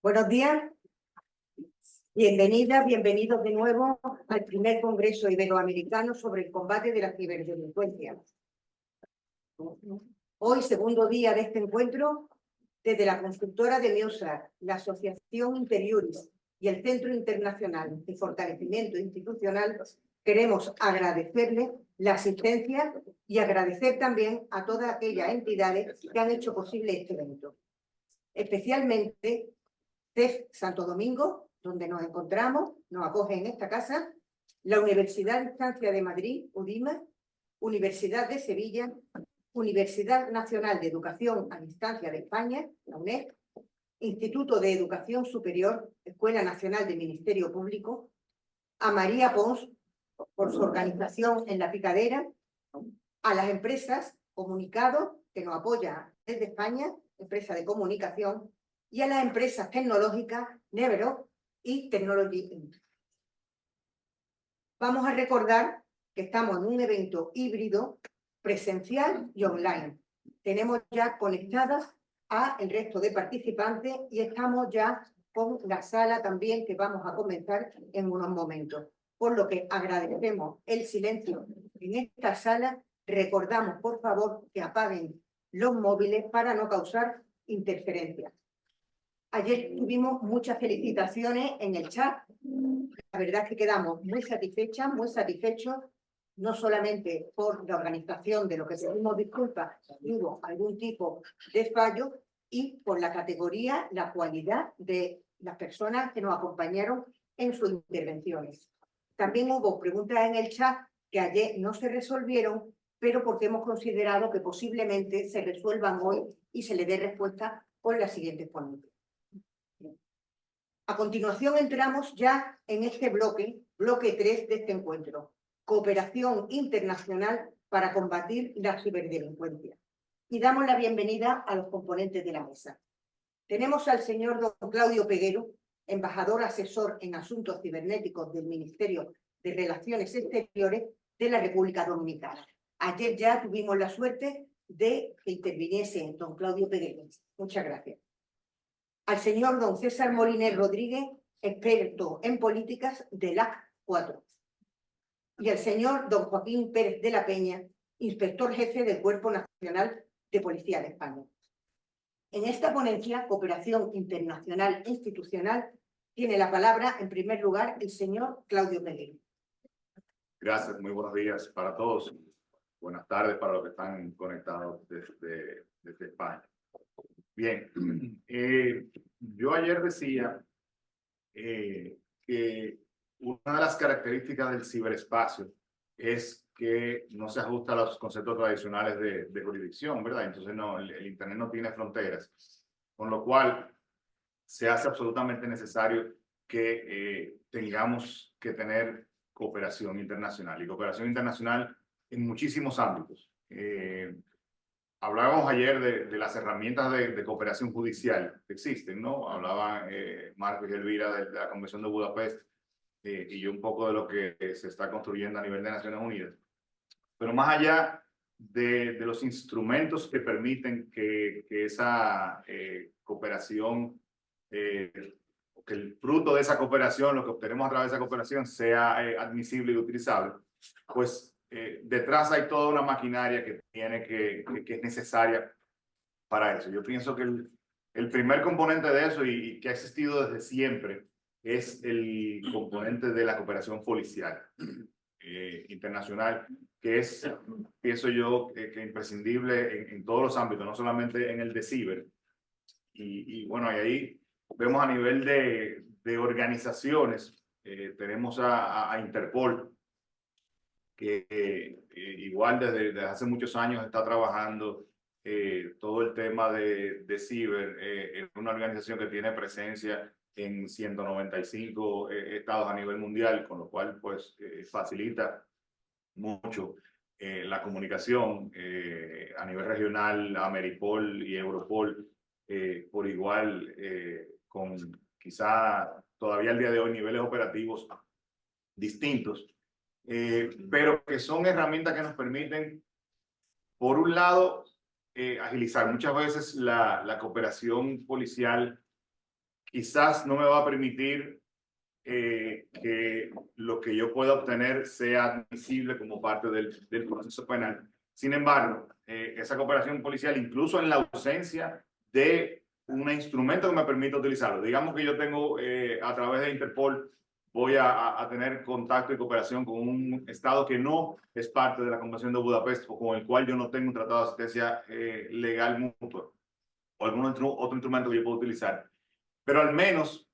Buenos días, bienvenidas, bienvenidos de nuevo al primer Congreso Iberoamericano sobre el combate de la ciberdelincuencia. Hoy, segundo día de este encuentro, desde la constructora de Miosa, la Asociación Interioris y el Centro Internacional de Fortalecimiento Institucional, queremos agradecerles la asistencia y agradecer también a todas aquellas entidades que han hecho posible este evento. Especialmente CEF Santo Domingo, donde nos encontramos, nos acoge en esta casa, la Universidad de Distancia de Madrid, UDIMA, Universidad de Sevilla, Universidad Nacional de Educación a Distancia de España, la UNED, Instituto de Educación Superior, Escuela Nacional de Ministerio Público, a María Pons por su organización en La Picadera, a las empresas Comunicado, que nos apoya desde España, empresa de comunicación, y a las empresas tecnológicas Nevero y Technology Inc. Vamos a recordar que estamos en un evento híbrido, presencial y online. Tenemos ya conectadas a el resto de participantes y estamos ya con la sala también que vamos a comenzar en unos momentos. Por lo que agradecemos el silencio en esta sala. Recordamos, por favor, que apaguen los móviles para no causar interferencias. Ayer tuvimos muchas felicitaciones en el chat. La verdad es que quedamos muy satisfechas, muy satisfechos, no solamente por la organización de lo que pedimos disculpas, hubo algún tipo de fallo, y por la categoría, la cualidad de las personas que nos acompañaron en sus intervenciones. También hubo preguntas en el chat que ayer no se resolvieron, pero porque hemos considerado que posiblemente se resuelvan hoy y se le dé respuesta por las siguientes ponentes. A continuación entramos ya en este bloque 3 de este encuentro, cooperación internacional para combatir la ciberdelincuencia. Y damos la bienvenida a los componentes de la mesa. Tenemos al señor don Claudio Peguero, embajador asesor en asuntos cibernéticos del Ministerio de Relaciones Exteriores de la República Dominicana. Ayer ya tuvimos la suerte de que interviniese don Claudio Peguero. Muchas gracias. Al señor don César Moliner Rodríguez, experto en políticas de LAC 4. Y al señor don Joaquín Pérez de la Peña, inspector jefe del Cuerpo Nacional de Policía de España. En esta ponencia, Cooperación Internacional e Institucional, tiene la palabra, en primer lugar, el señor Claudio Peguero. Gracias, muy buenos días para todos. Buenas tardes para los que están conectados desde España. Bien, yo ayer decía que una de las características del ciberespacio es que no se ajusta a los conceptos tradicionales de jurisdicción, ¿verdad? Entonces el Internet no tiene fronteras, con lo cual se hace absolutamente necesario que tengamos que tener cooperación internacional, y cooperación internacional en muchísimos ámbitos. Hablábamos ayer de las herramientas de cooperación judicial que existen, ¿no? Hablaban Marcos y Elvira de la Convención de Budapest y yo un poco de lo que se está construyendo a nivel de Naciones Unidas. Pero más allá de los instrumentos que permiten que esa cooperación, que el fruto de esa cooperación, lo que obtenemos a través de esa cooperación, sea admisible y utilizable, pues detrás hay toda una maquinaria que es necesaria para eso. Yo pienso que el primer componente de eso, y que ha existido desde siempre, es el componente de la cooperación policial internacional, que es, pienso yo, que imprescindible en todos los ámbitos, no solamente en el de ciber. Y bueno, y ahí vemos a nivel de organizaciones, tenemos a Interpol, que igual desde hace muchos años está trabajando todo el tema de ciber, es una organización que tiene presencia en 195 estados a nivel mundial, con lo cual pues facilita mucho la comunicación a nivel regional, Ameripol y Europol por igual, con quizá todavía al día de hoy niveles operativos distintos, pero que son herramientas que nos permiten, por un lado, agilizar muchas veces la cooperación policial quizás no me va a permitir que lo que yo pueda obtener sea admisible como parte del proceso penal. Sin embargo, esa cooperación policial, incluso en la ausencia de un instrumento que me permita utilizarlo, digamos que yo tengo a través de Interpol, voy a tener contacto y cooperación con un estado que no es parte de la Convención de Budapest o con el cual yo no tengo un tratado de asistencia legal mutuo o algún otro instrumento que yo pueda utilizar. Pero al menos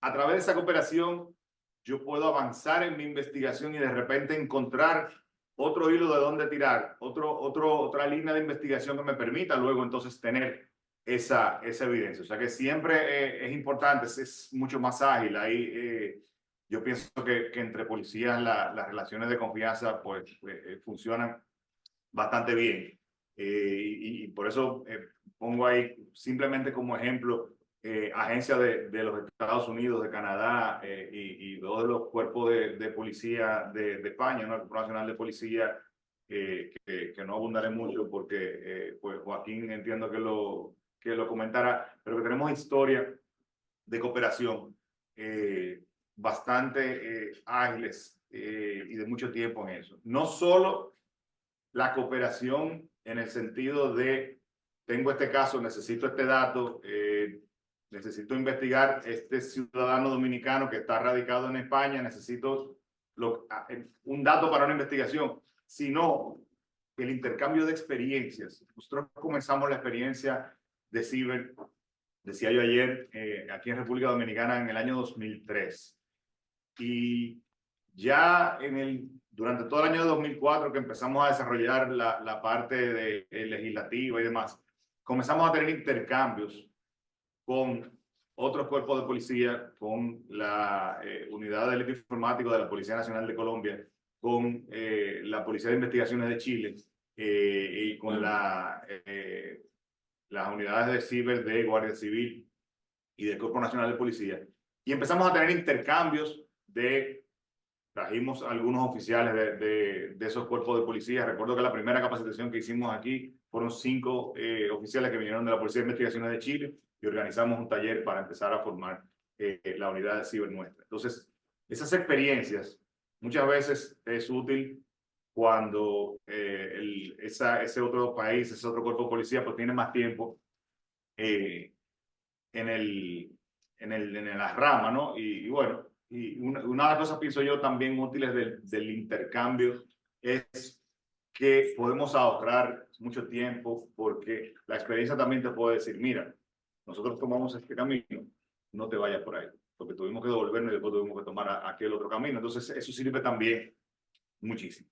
a través de esa cooperación yo puedo avanzar en mi investigación y de repente encontrar otro hilo de dónde tirar, otra línea de investigación que me permita luego entonces tener esa evidencia. O sea que siempre es importante, es mucho más ágil. Ahí yo pienso que entre policías las relaciones de confianza pues funcionan bastante bien. Y por eso pongo ahí simplemente como ejemplo agencias de los Estados Unidos, de Canadá y dos de los cuerpos de policía de España, ¿no? El Cuerpo Nacional de Policía, que no abundaré mucho porque pues Joaquín entiendo que lo comentará, pero que tenemos historia de cooperación bastante ágiles y de mucho tiempo en eso. No solo la cooperación en el sentido de, tengo este caso, necesito este dato, necesito investigar este ciudadano dominicano que está radicado en España, necesito un dato para una investigación, sino el intercambio de experiencias. Nosotros comenzamos la experiencia de ciber, decía yo ayer, aquí en República Dominicana en el año 2003. Y ya durante todo el año de 2004 que empezamos a desarrollar la parte legislativa y demás, comenzamos a tener intercambios con otros cuerpos de policía, con la Unidad de Delito Informático de la Policía Nacional de Colombia, con la Policía de Investigaciones de Chile y con las unidades de ciber de Guardia Civil y del Cuerpo Nacional de Policía. Y empezamos a tener intercambios trajimos algunos oficiales de esos cuerpos de policía. Recuerdo que la primera capacitación que hicimos aquí fueron 5 oficiales que vinieron de la Policía de Investigaciones de Chile y organizamos un taller para empezar a formar la unidad de ciber nuestra. Entonces, esas experiencias muchas veces es útil cuando ese otro país, ese otro cuerpo de policía, pues tiene más tiempo en la rama, ¿no? Y bueno, y una de las cosas, pienso yo, también útiles del intercambio es que podemos ahorrar mucho tiempo porque la experiencia también te puede decir, mira, nosotros tomamos este camino, no te vayas por ahí, porque tuvimos que devolvernos y después tuvimos que tomar aquel otro camino. Entonces, eso sirve también muchísimo.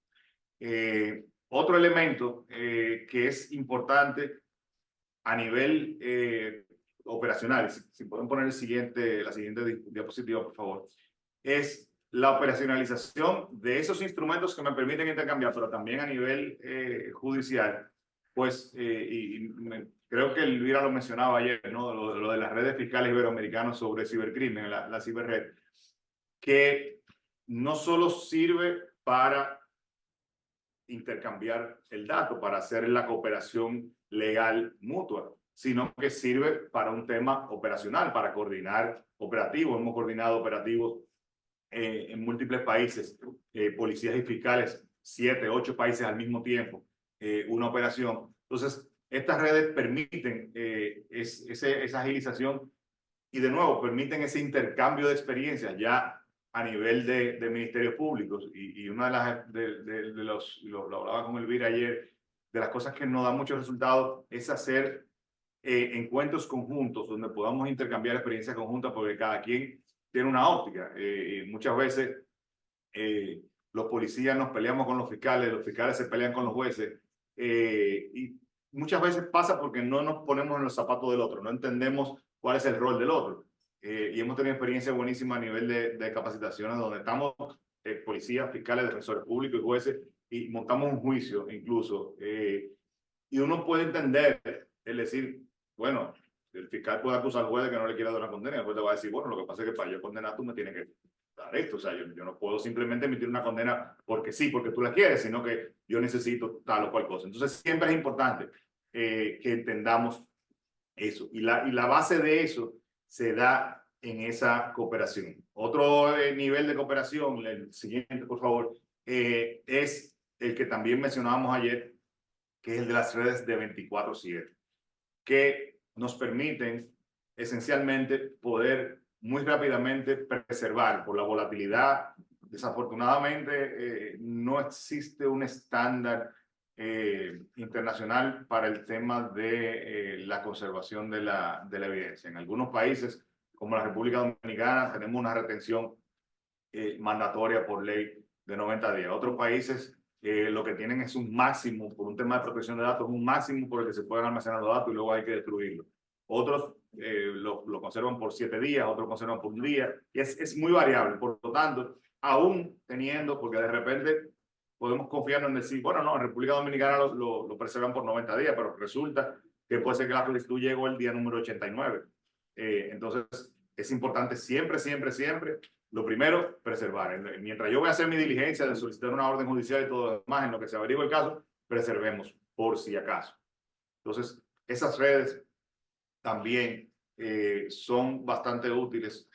Otro elemento que es importante a nivel operacional, si pueden poner la siguiente diapositiva, por favor, es la operacionalización de esos instrumentos que me permiten intercambiar, pero también a nivel judicial, pues, creo que Elvira lo mencionaba ayer, ¿no? Lo de las redes fiscales iberoamericanas sobre cibercrimen, la ciberred, que no solo sirve para intercambiar el dato, para hacer la cooperación legal mutua, sino que sirve para un tema operacional, para coordinar operativos. Hemos coordinado operativos en múltiples países, policías y fiscales, 7, 8 países al mismo tiempo, una operación. Entonces, estas redes permiten esa agilización y de nuevo permiten ese intercambio de experiencias ya a nivel de ministerios públicos. Y una de lo hablaba con Elvira ayer, de las cosas que nos dan muchos resultados es hacer encuentros conjuntos donde podamos intercambiar experiencias conjuntas porque cada quien tiene una óptica. Muchas veces los policías nos peleamos con los fiscales se pelean con los jueces y muchas veces pasa porque no nos ponemos en los zapatos del otro, no entendemos cuál es el rol del otro. Y hemos tenido experiencias buenísimas a nivel de capacitaciones donde estamos policías, fiscales, defensores públicos y jueces y montamos un juicio incluso. Y uno puede entender, es decir, bueno, el fiscal puede acusar al juez de que no le quiera dar una condena y después te va a decir, bueno, lo que pasa es que para yo condenar tú me tienes que dar esto. O sea, yo no puedo simplemente emitir una condena porque sí, porque tú la quieres, sino que yo necesito tal o cual cosa. Entonces, siempre es importante que entendamos eso. Y la base de eso se da en esa cooperación. Otro nivel de cooperación, el siguiente, por favor, es el que también mencionábamos ayer, que es el de las redes de 24/7, que nos permiten esencialmente poder muy rápidamente preservar por la volatilidad. Desafortunadamente, no existe un estándar internacional para el tema de la conservación de la evidencia. En algunos países, como la República Dominicana, tenemos una retención mandatoria por ley de 90 días. Otros países lo que tienen es un máximo, por un tema de protección de datos, un máximo por el que se pueden almacenar los datos y luego hay que destruirlo. Otros lo conservan por 7 días, otros conservan por un día, y es muy variable. Por lo tanto, aún teniendo, porque de repente podemos confiarnos en decir, bueno, no, en República Dominicana lo preservan por 90 días, pero resulta que puede ser que la solicitud llegó el día número 89. Entonces, es importante siempre, siempre, siempre, lo primero, preservar. Mientras yo voy a hacer mi diligencia de solicitar una orden judicial y todo lo demás, en lo que se averigua el caso, preservemos por si acaso. Entonces, esas redes también son bastante útiles,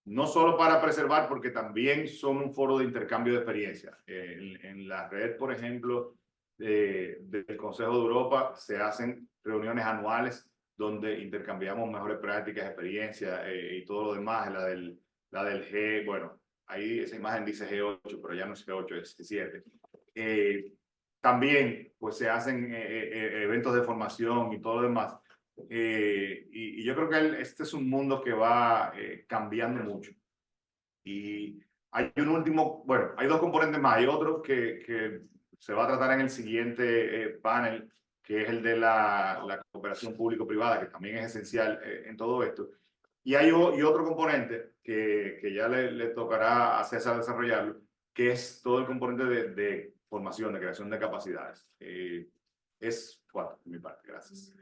no solo para preservar, porque también son un foro de intercambio de experiencia. En la red, por ejemplo, del Consejo de Europa, se hacen reuniones anuales donde intercambiamos mejores prácticas, experiencias y todo lo demás. La del G, bueno, ahí esa imagen dice G8, pero ya no es G8, es G7. También, pues se hacen eventos de formación y todo lo demás. Y yo creo que este es un mundo que va cambiando mucho. Y hay un último, bueno, hay dos componentes más. Hay otro que se va a tratar en el siguiente panel, que es el de la cooperación público-privada, que también es esencial en todo esto. Y hay otro componente que ya le tocará a César desarrollarlo, que es todo el componente de formación, de creación de capacidades. Es cuatro, de mi parte. Gracias.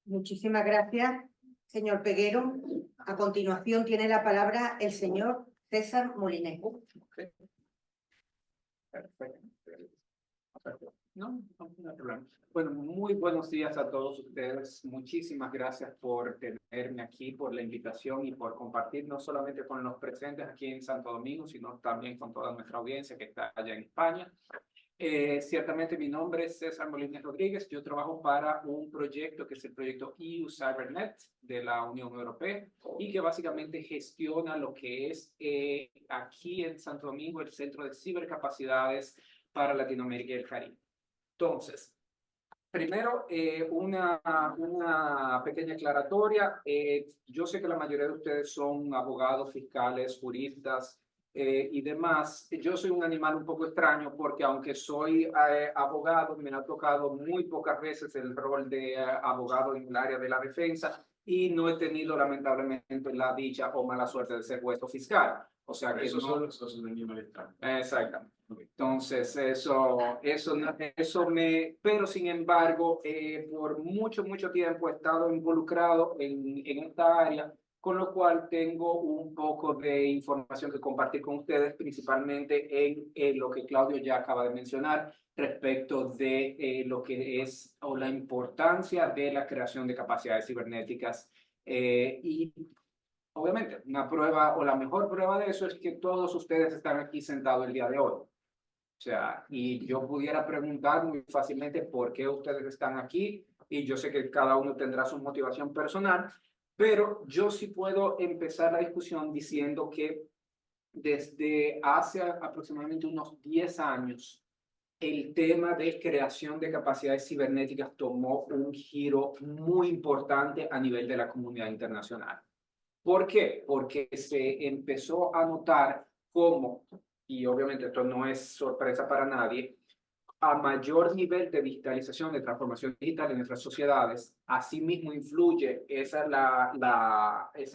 Muchísimas gracias, señor Peguero. A continuación tiene la palabra el señor César Molinés. Perfecto. No hay problema. Bueno, muy buenos días a todos ustedes. Muchísimas gracias por tenerme aquí, por la invitación y por compartir no solamente con los presentes aquí en Santo Domingo, sino también con toda nuestra audiencia que está allá en España. Ciertamente mi nombre es César Molines Rodríguez. Yo trabajo para un proyecto que es el proyecto EU CyberNet de la Unión Europea y que básicamente gestiona lo que es aquí en Santo Domingo el Centro de Cibercapacidades para Latinoamérica y el Caribe. Entonces, primero, una pequeña aclaratoria. Yo sé que la mayoría de ustedes son abogados, fiscales, juristas y demás. Yo soy un animal un poco extraño porque aunque soy abogado, me ha tocado muy pocas veces el rol de abogado en el área de la defensa y no he tenido lamentablemente la dicha o mala suerte de ser juez fiscal. O sea que Eso no... es un animal extraño. Exactamente. Entonces, pero sin embargo, por mucho tiempo he estado involucrado en esta área, con lo cual tengo un poco de información que compartir con ustedes, principalmente en lo que Claudio ya acaba de mencionar respecto de lo que es o la importancia de la creación de capacidades cibernéticas y obviamente, una prueba o la mejor prueba de eso es que todos ustedes están aquí sentados el día de hoy. O sea, y yo pudiera preguntar muy fácilmente por qué ustedes están aquí, y yo sé que cada uno tendrá su motivación personal, pero yo sí puedo empezar la discusión diciendo que desde hace aproximadamente unos 10 años, el tema de creación de capacidades cibernéticas tomó un giro muy importante a nivel de la comunidad internacional. ¿Por qué? Porque se empezó a notar cómo, y obviamente esto no es sorpresa para nadie, a mayor nivel de digitalización, de transformación digital en nuestras sociedades, asimismo influye ese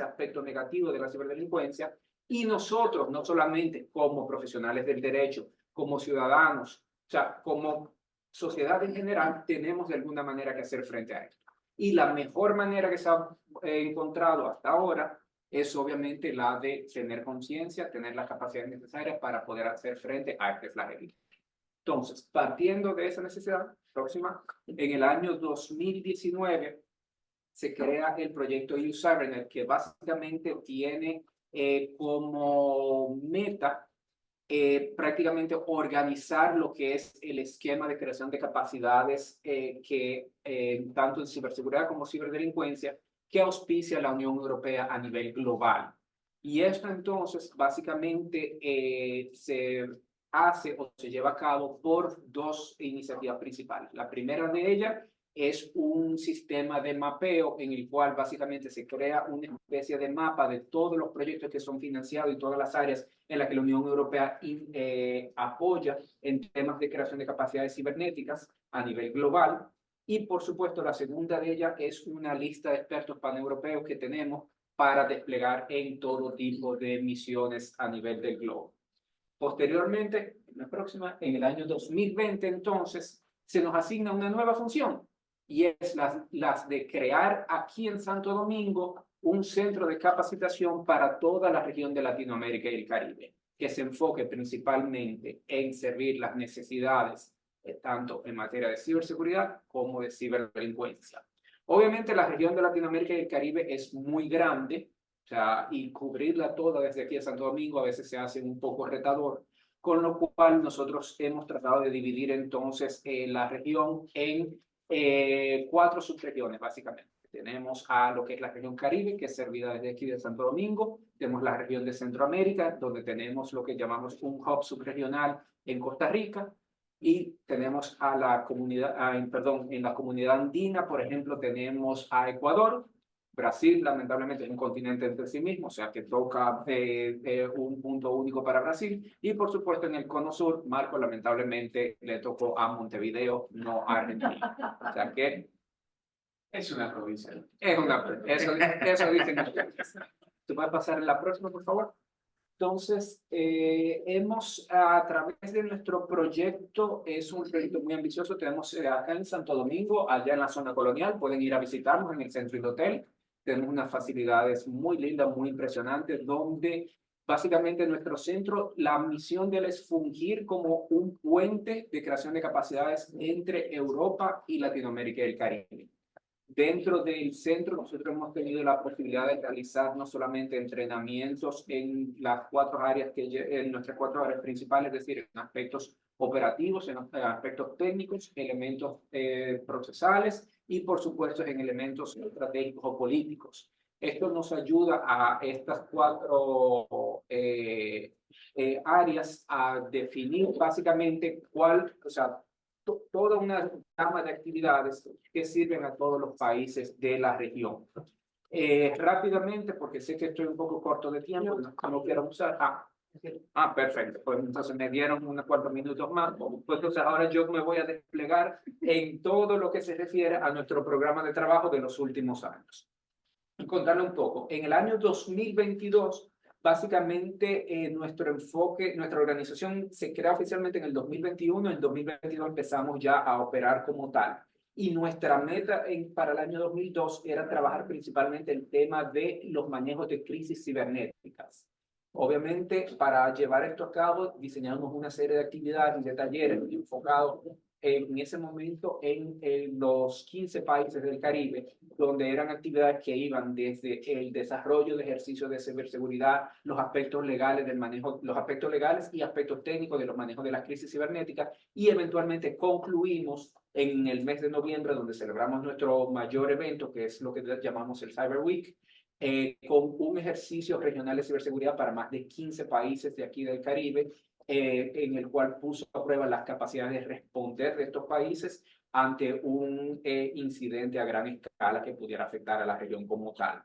aspecto negativo de la ciberdelincuencia y nosotros, no solamente como profesionales del derecho, como ciudadanos, o sea, como sociedad en general, tenemos de alguna manera que hacer frente a esto. Y la mejor manera que se ha encontrado hasta ahora es obviamente la de tener conciencia, tener las capacidades necesarias para poder hacer frente a este flagelo. Entonces, partiendo de esa necesidad próxima, en el año 2019 se crea el proyecto EU CyberNet, que básicamente tiene como meta prácticamente organizar lo que es el esquema de creación de capacidades tanto en ciberseguridad como ciberdelincuencia que auspicia la Unión Europea a nivel global. Y esto entonces básicamente se hace o se lleva a cabo por dos iniciativas principales. La primera de ellas es un sistema de mapeo en el cual básicamente se crea una especie de mapa de todos los proyectos que son financiados y todas las áreas en las que la Unión Europea apoya en temas de creación de capacidades cibernéticas a nivel global. Y por supuesto, la segunda de ellas es una lista de expertos paneuropeos que tenemos para desplegar en todo tipo de misiones a nivel del globo. Posteriormente, en el año 2020, entonces, se nos asigna una nueva función y es las de crear aquí en Santo Domingo un centro de capacitación para toda la región de Latinoamérica y el Caribe, que se enfoque principalmente en servir las necesidades tanto en materia de ciberseguridad como de ciberdelincuencia. Obviamente la región de Latinoamérica y el Caribe es muy grande, o sea, y cubrirla toda desde aquí a Santo Domingo a veces se hace un poco retador, con lo cual nosotros hemos tratado de dividir entonces la región en 4 subregiones, básicamente. Tenemos a lo que es la región Caribe, que es servida desde aquí de Santo Domingo. Tenemos la región de Centroamérica, donde tenemos lo que llamamos un hub subregional en Costa Rica. Y tenemos a la comunidad, en la comunidad andina, por ejemplo, tenemos a Ecuador. Brasil, lamentablemente, es un continente entre sí mismo, o sea que toca un punto único para Brasil. Y por supuesto, en el cono sur, Marco, lamentablemente, le tocó a Montevideo, no a Argentina. O sea que Es una provincia. eso dicen ustedes. ¿Tú puedes pasar en la próxima, por favor? Entonces, hemos a través de nuestro proyecto, es un proyecto muy ambicioso, tenemos acá en Santo Domingo, allá en la zona colonial, pueden ir a visitarnos en el centro y hotel. Tenemos unas facilidades muy lindas, muy impresionantes, donde básicamente nuestro centro, la misión de él es fungir como un puente de creación de capacidades entre Europa y Latinoamérica y el Caribe. Dentro del centro nosotros hemos tenido la posibilidad de realizar no solamente entrenamientos en las 4 áreas en nuestras 4 áreas principales, es decir, en aspectos operativos, en aspectos técnicos, elementos procesales y por supuesto en elementos estratégicos o políticos. Esto nos ayuda a estas 4 áreas a definir básicamente toda una gama de actividades que sirven a todos los países de la región. Rápidamente, porque sé que estoy un poco corto de tiempo, no quiero usar. Perfecto. Pues entonces me dieron unos cuantos minutos más. Pues entonces ahora yo me voy a desplegar en todo lo que se refiere a nuestro programa de trabajo de los últimos años. Y contarle un poco. En el año 2022, básicamente, nuestro enfoque, nuestra organización se crea oficialmente en el 2021, en 2022 empezamos ya a operar como tal. Y nuestra meta para el año 2002 era trabajar principalmente el tema de los manejos de crisis cibernéticas. Obviamente, para llevar esto a cabo, diseñamos una serie de actividades y de talleres enfocados en ese momento en los 15 países del Caribe, donde eran actividades que iban desde el desarrollo de ejercicios de ciberseguridad, los aspectos legales del manejo, los aspectos legales y aspectos técnicos de los manejos de las crisis cibernéticas, y eventualmente concluimos en el mes de noviembre, donde celebramos nuestro mayor evento, que es lo que llamamos el Cyber Week, con un ejercicio regional de ciberseguridad para más de 15 países de aquí del Caribe, en el cual puso a prueba las capacidades de responder de estos países ante un incidente a gran escala que pudiera afectar a la región como tal.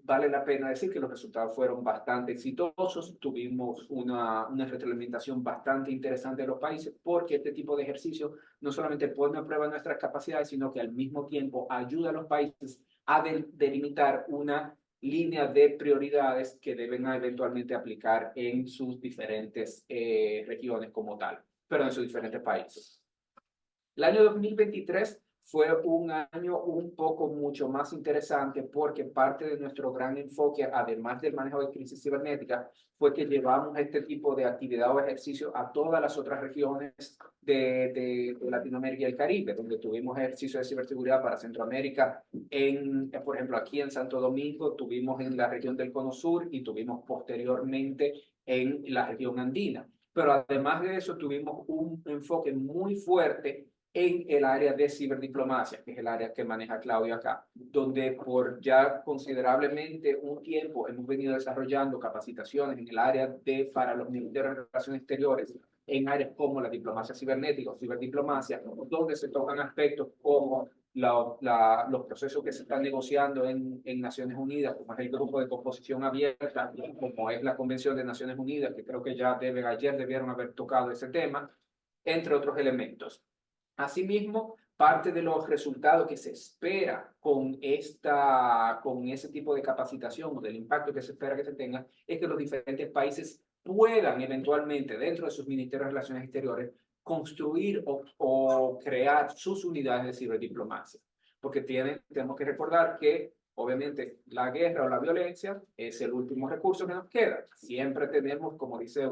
Vale la pena decir que los resultados fueron bastante exitosos, tuvimos una retroalimentación bastante interesante de los países, porque este tipo de ejercicio no solamente pone a prueba nuestras capacidades, sino que al mismo tiempo ayuda a los países a delimitar una línea de prioridades que deben eventualmente aplicar en sus diferentes regiones como tal, pero en sus diferentes países. El año 2023 fue un año un poco mucho más interesante porque parte de nuestro gran enfoque, además del manejo de crisis cibernética, fue que llevamos este tipo de actividad o ejercicio a todas las otras regiones de Latinoamérica y el Caribe, donde tuvimos ejercicio de ciberseguridad para Centroamérica, por ejemplo, aquí en Santo Domingo, tuvimos en la región del Cono Sur y tuvimos posteriormente en la región andina. Pero además de eso, tuvimos un enfoque muy fuerte en el área de ciberdiplomacia, que es el área que maneja Claudio acá, donde por ya considerablemente un tiempo hemos venido desarrollando capacitaciones en el área para los ministerios de Relaciones Exteriores, en áreas como la diplomacia cibernética o ciberdiplomacia, donde se tocan aspectos como los procesos que se están negociando en Naciones Unidas, como es el grupo de composición abierta, como es la Convención de Naciones Unidas, que creo que ya ayer debieron haber tocado ese tema, entre otros elementos. Asimismo, parte de los resultados que se espera con ese tipo de capacitación o del impacto que se espera que se tenga es que los diferentes países puedan eventualmente, dentro de sus ministerios de Relaciones Exteriores, construir o crear sus unidades de ciberdiplomacia. Porque tenemos que recordar que, obviamente, la guerra o la violencia es el último recurso que nos queda. Siempre tenemos, como dice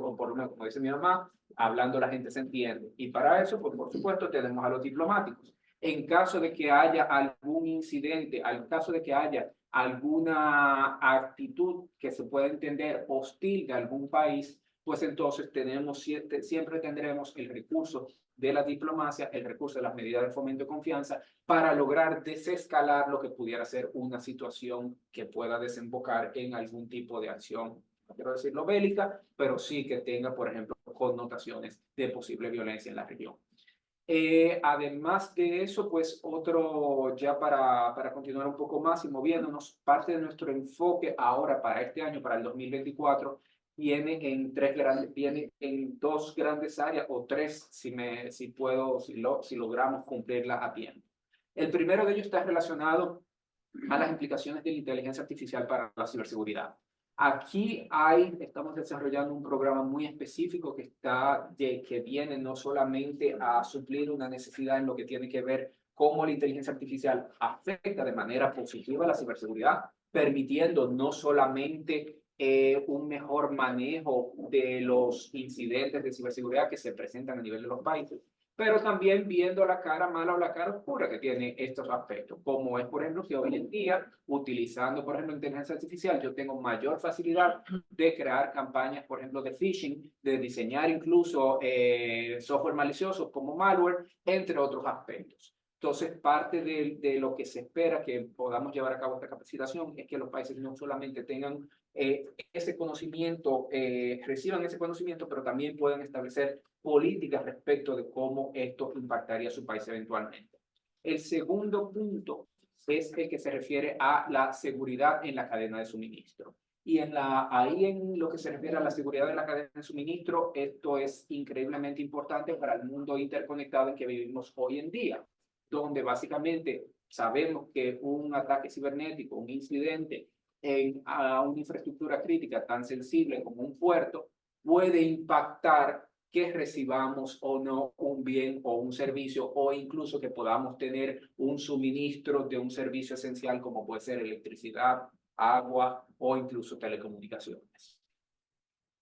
mi mamá, hablando la gente se entiende. Y para eso, pues, por supuesto, tenemos a los diplomáticos. En caso de que haya algún incidente, en caso de que haya alguna actitud que se pueda entender hostil de algún país, pues entonces siempre tendremos el recurso de la diplomacia, el recurso de las medidas de fomento de confianza para lograr desescalar lo que pudiera ser una situación que pueda desembocar en algún tipo de acción, no quiero decirlo bélica, pero sí que tenga, por ejemplo, connotaciones de posible violencia en la región. Además de eso, pues ya para continuar un poco más y moviéndonos, parte de nuestro enfoque ahora para este año, para el 2024, viene en dos grandes áreas, o tres, si logramos cumplirla a tiempo. El primero de ellos está relacionado a las implicaciones de la inteligencia artificial para la ciberseguridad. Aquí estamos desarrollando un programa muy específico que viene no solamente a suplir una necesidad en lo que tiene que ver cómo la inteligencia artificial afecta de manera positiva la ciberseguridad, permitiendo no solamente un mejor manejo de los incidentes de ciberseguridad que se presentan a nivel de los países, pero también viendo la cara mala o la cara oscura que tiene estos aspectos, como es, por ejemplo, que hoy en día, utilizando, por ejemplo, inteligencia artificial, yo tengo mayor facilidad de crear campañas, por ejemplo, de phishing, de diseñar incluso software malicioso como malware, entre otros aspectos. Entonces, parte de lo que se espera que podamos llevar a cabo esta capacitación es que los países no solamente tengan ese conocimiento, reciban ese conocimiento, pero también puedan establecer políticas respecto de cómo esto impactaría a su país eventualmente. El segundo punto es el que se refiere a la seguridad en la cadena de suministro. Y ahí en lo que se refiere a la seguridad de la cadena de suministro, esto es increíblemente importante para el mundo interconectado en que vivimos hoy en día, donde básicamente sabemos que un ataque cibernético, un incidente a una infraestructura crítica tan sensible como un puerto, puede impactar que recibamos o no un bien o un servicio, o incluso que podamos tener un suministro de un servicio esencial como puede ser electricidad, agua o incluso telecomunicaciones.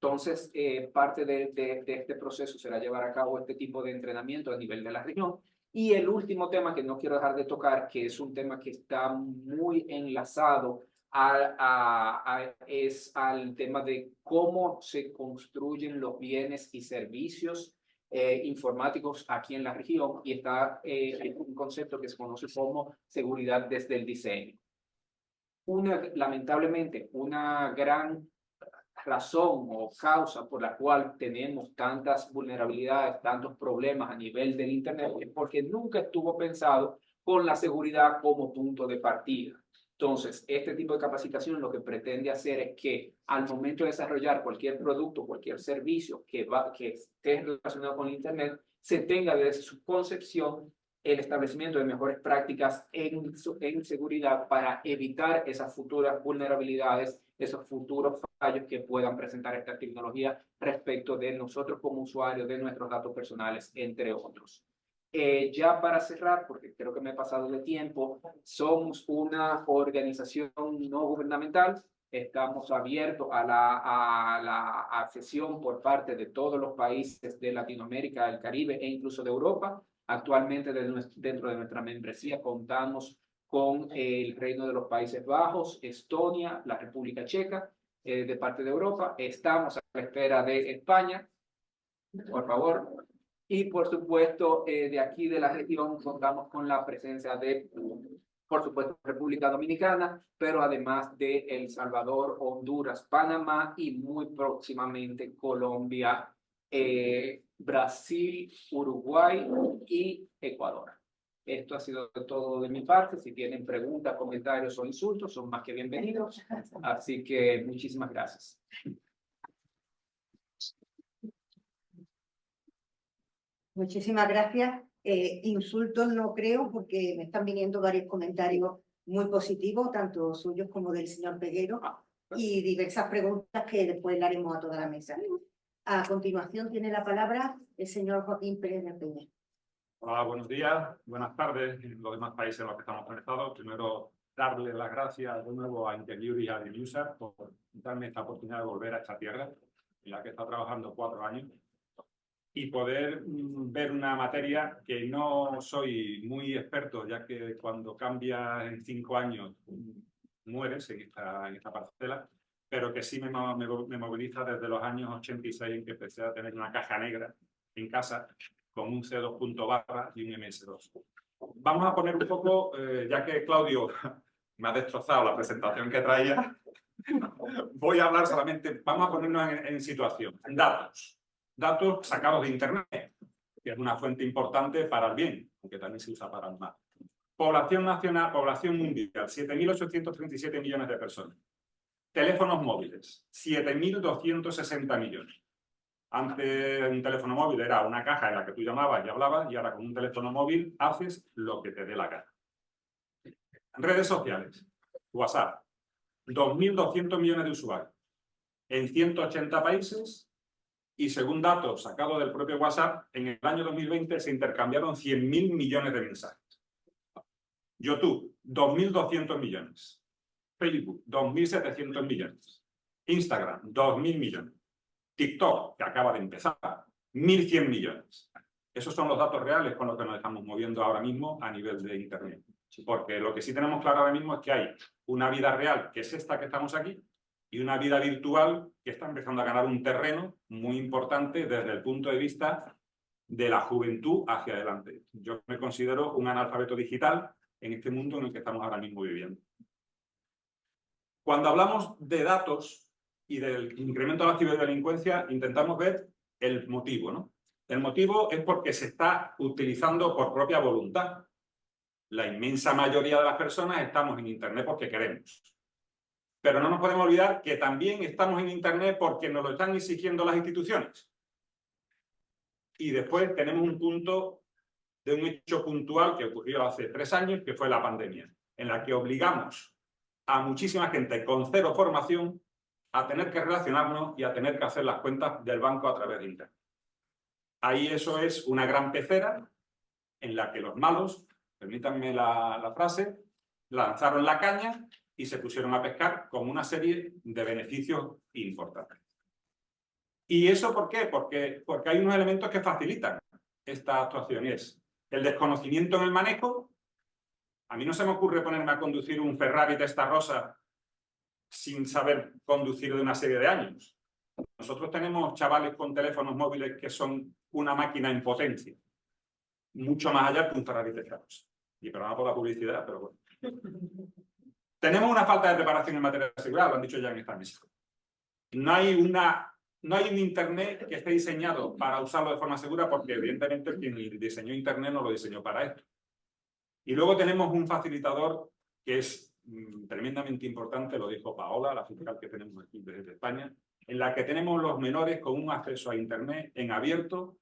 Entonces, parte de este proceso será llevar a cabo este tipo de entrenamiento a nivel de la región. Y el último tema que no quiero dejar de tocar, que es un tema que está muy enlazado es al tema de cómo se construyen los bienes y servicios informáticos aquí en la región, y está un concepto que se conoce como seguridad desde el diseño. Lamentablemente, una gran razón o causa por la cual tenemos tantas vulnerabilidades, tantos problemas a nivel del Internet, es porque nunca estuvo pensado con la seguridad como punto de partida. Entonces, este tipo de capacitación lo que pretende hacer es que al momento de desarrollar cualquier producto, cualquier servicio que esté relacionado con el Internet, se tenga desde su concepción el establecimiento de mejores prácticas en seguridad para evitar esas futuras vulnerabilidades, esos futuros fallos que puedan presentar esta tecnología respecto de nosotros como usuarios, de nuestros datos personales, entre otros. Ya para cerrar, porque creo que me he pasado de tiempo, somos una organización no gubernamental. Estamos abiertos a la accesión por parte de todos los países de Latinoamérica, el Caribe e incluso de Europa. Actualmente dentro de nuestra membresía contamos con el Reino de los Países Bajos, Estonia, la República Checa, de parte de Europa. Estamos a la espera de España, por favor. Y por supuesto, de aquí de la región contamos con la presencia de, por supuesto, República Dominicana, pero además de El Salvador, Honduras, Panamá y muy próximamente Colombia, Brasil, Uruguay y Ecuador. Esto ha sido todo de mi parte. Si tienen preguntas, comentarios o insultos, son más que bienvenidos. Así que muchísimas gracias. Muchísimas gracias. Insultos no creo, porque me están viniendo varios comentarios muy positivos, tanto suyos como del señor Peguero, y diversas preguntas que después le haremos a toda la mesa. A continuación tiene la palabra el señor Joaquín Pérez de Peña. Hola, buenos días, buenas tardes en los demás países en los que estamos conectados. Primero, darle las gracias de nuevo a Interliur y a User por darme esta oportunidad de volver a esta tierra, en la que he estado trabajando 4 años, y poder ver una materia que no soy muy experto, ya que cuando cambias en 5 años mueres en esta parcela, pero que sí me moviliza desde los años 86, en que empecé a tener una caja negra en casa con un C2.barra y un MS2. Vamos a poner un poco, ya que Claudio me ha destrozado la presentación que traía, voy a hablar solamente, vamos a ponernos en situación. Datos. Datos sacados de Internet, que es una fuente importante para el bien, aunque también se usa para el mal. Población nacional, población mundial, 7.837 millones de personas. Teléfonos móviles, 7.260 millones. Antes un teléfono móvil era una caja en la que tú llamabas y hablabas, y ahora con un teléfono móvil haces lo que te dé la gana. Redes sociales, WhatsApp, 2.200 millones de usuarios en 180 países, y según datos sacados del propio WhatsApp, en el año 2020 se intercambiaron 100.000 millones de mensajes. YouTube, 2.200 millones. Facebook, 2.700 millones. Instagram, 2.000 millones. TikTok, que acaba de empezar, 1.100 millones. Esos son los datos reales con los que nos estamos moviendo ahora mismo a nivel de Internet. Porque lo que sí tenemos claro ahora mismo es que hay una vida real, que es esta que estamos aquí, y una vida virtual que está empezando a ganar un terreno muy importante desde el punto de vista de la juventud hacia adelante. Yo me considero un analfabeto digital en este mundo en el que estamos ahora mismo viviendo. Cuando hablamos de datos y del incremento de la ciberdelincuencia, intentamos ver el motivo, ¿no? El motivo es porque se está utilizando por propia voluntad. La inmensa mayoría de las personas estamos en Internet porque queremos. Pero no nos podemos olvidar que también estamos en Internet porque nos lo están exigiendo las instituciones. Y después tenemos un punto de un hecho puntual que ocurrió hace 3 años, que fue la pandemia, en la que obligamos a muchísima gente con 0 formación a tener que relacionarnos y a tener que hacer las cuentas del banco a través de Internet. Ahí eso es una gran pecera en la que los malos, permítanme la frase, lanzaron la caña y se pusieron a pescar con una serie de beneficios importantes. ¿Y eso por qué? Porque hay unos elementos que facilitan esta actuación, y es el desconocimiento en el manejo. A mí no se me ocurre ponerme a conducir un Ferrari Testarossa sin saber conducir de una serie de años. Nosotros tenemos chavales con teléfonos móviles que son una máquina en potencia, mucho más allá que un Ferrari Testarossa. Y perdón por la publicidad, pero bueno. Tenemos una falta de preparación en materia de seguridad, lo han dicho ya en esta mesa. No hay un Internet que esté diseñado para usarlo de forma segura, porque evidentemente quien diseñó Internet no lo diseñó para esto. Y luego tenemos un facilitador que es tremendamente importante, lo dijo Paola, la fiscal que tenemos aquí desde España, en la que tenemos los menores con un acceso a Internet en abierto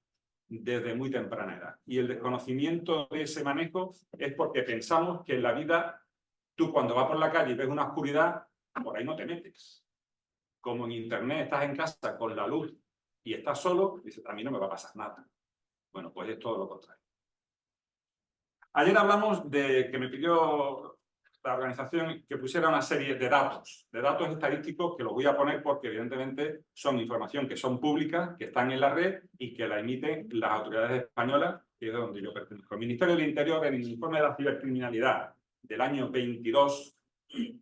desde muy temprana edad. Y el desconocimiento de ese manejo es porque pensamos que en la vida, tú cuando vas por la calle y ves una oscuridad, por ahí no te metes. Como en Internet estás en casa con la luz y estás solo, dices, a mí no me va a pasar nada. Bueno, pues es todo lo contrario. Ayer hablamos de que me pidió la organización que pusiera una serie de datos estadísticos que los voy a poner porque evidentemente son información que son públicas, que están en la red y que la emiten las autoridades españolas, que es de donde yo pertenezco. El Ministerio del Interior, en el informe de la cibercriminalidad del año 22,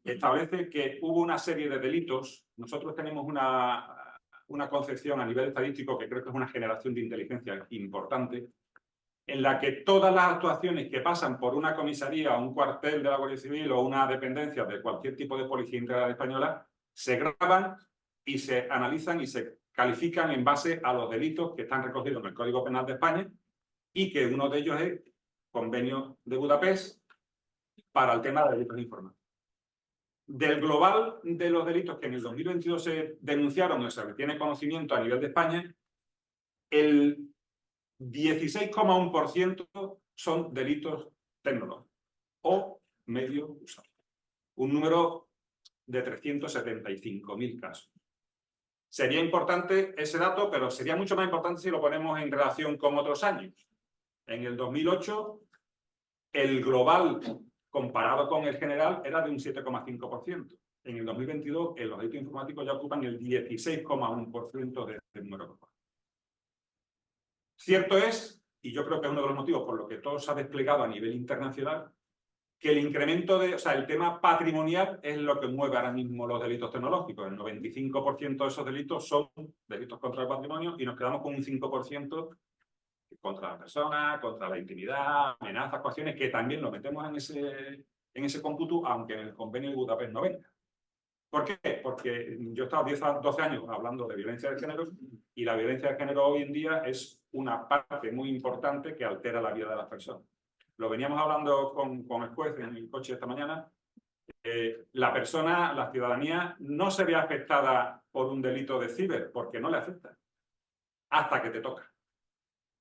establece que hubo una serie de delitos. Nosotros tenemos una concepción a nivel estadístico que creo que es una generación de inteligencia importante, en la que todas las actuaciones que pasan por una comisaría o un cuartel de la Guardia Civil o una dependencia de cualquier tipo de policía integral española se graban y se analizan y se califican en base a los delitos que están recogidos en el Código Penal de España y que uno de ellos es el Convenio de Budapest para el tema de delitos informáticos. Del global de los delitos que en el 2022 se denunciaron o se tiene conocimiento a nivel de España, el 16,1% son delitos tecnológicos o medio usados. Un número de 375.000 casos. Sería importante ese dato, pero sería mucho más importante si lo ponemos en relación con otros años. En el 2008, el global comparado con el general era de un 7,5%. En el 2022, los delitos informáticos ya ocupan el 16,1% del número global. Cierto es, y yo creo que es uno de los motivos por los que todo se ha desplegado a nivel internacional, que el incremento el tema patrimonial es lo que mueve ahora mismo los delitos tecnológicos. El 95% de esos delitos son delitos contra el patrimonio y nos quedamos con un 5% contra la persona, contra la intimidad, amenazas, coacciones, que también lo metemos en ese cómputo, aunque en el convenio de Budapest no venga. ¿Por qué? Porque yo he estado 10 a 12 años hablando de violencia de género y la violencia de género hoy en día es una parte muy importante que altera la vida de las personas. Lo veníamos hablando con el juez en el coche esta mañana. La persona, la ciudadanía, no se ve afectada por un delito de ciber porque no le afecta hasta que te toca.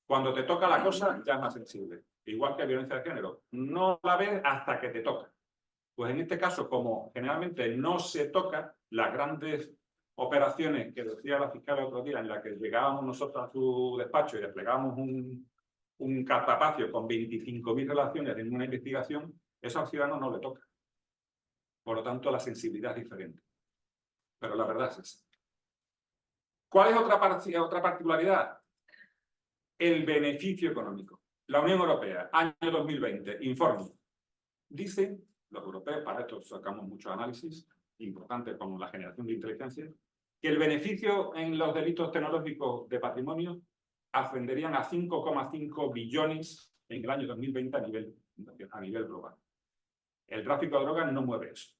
Cuando te toca la cosa ya es más sensible. Igual que violencia de género. No la ves hasta que te toca. Pues en este caso, como generalmente no se toca, las grandes operaciones que decía la fiscal el otro día, en las que llegábamos nosotros a su despacho y desplegábamos un cartapacio con 25.000 relaciones en una investigación, eso al ciudadano no le toca. Por lo tanto, la sensibilidad es diferente. Pero la verdad es esa. ¿Cuál es otra particularidad? El beneficio económico. La Unión Europea, año 2020, informe. Dice, los europeos, para esto sacamos muchos análisis importantes como la generación de inteligencia, que el beneficio en los delitos tecnológicos de patrimonio ascenderían a 5,5 billones en el año 2020 a nivel global. El tráfico de drogas no mueve eso.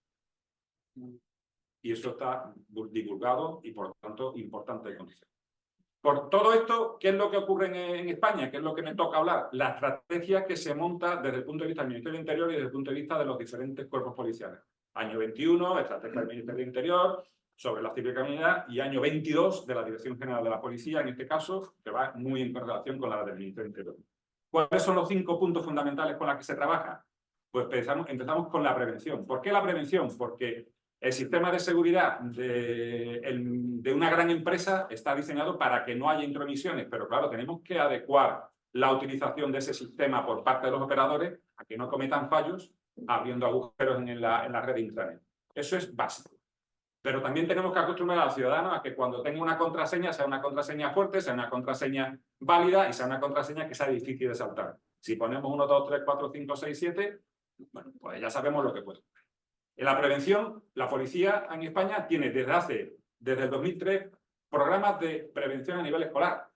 Y eso está divulgado y, por lo tanto, importante de conocer. Por todo esto, ¿qué es lo que ocurre en España? ¿Qué es lo que me toca hablar? La estrategia que se monta desde el punto de vista del Ministerio del Interior y desde el punto de vista de los diferentes cuerpos policiales. Año 21, estrategia del Ministerio del Interior sobre la cibercriminalidad, y año 22 de la Dirección General de la Policía, en este caso, que va muy en correlación con la del Ministerio del Interior. ¿Cuáles son los 5 puntos fundamentales con los que se trabaja? Pues empezamos con la prevención. ¿Por qué la prevención? Porque el sistema de seguridad de una gran empresa está diseñado para que no haya intromisiones, pero claro, tenemos que adecuar la utilización de ese sistema por parte de los operadores a que no cometan fallos abriendo agujeros en la red de intranet. Eso es básico. Pero también tenemos que acostumbrar al ciudadano a que cuando tenga una contraseña, sea una contraseña fuerte, sea una contraseña válida y sea una contraseña que sea difícil de saltar. Si ponemos 1, 2, 3, 4, 5, 6, 7, bueno, pues ya sabemos lo que puede. En la prevención, la policía en España tiene desde el 2003 programas de prevención a nivel escolar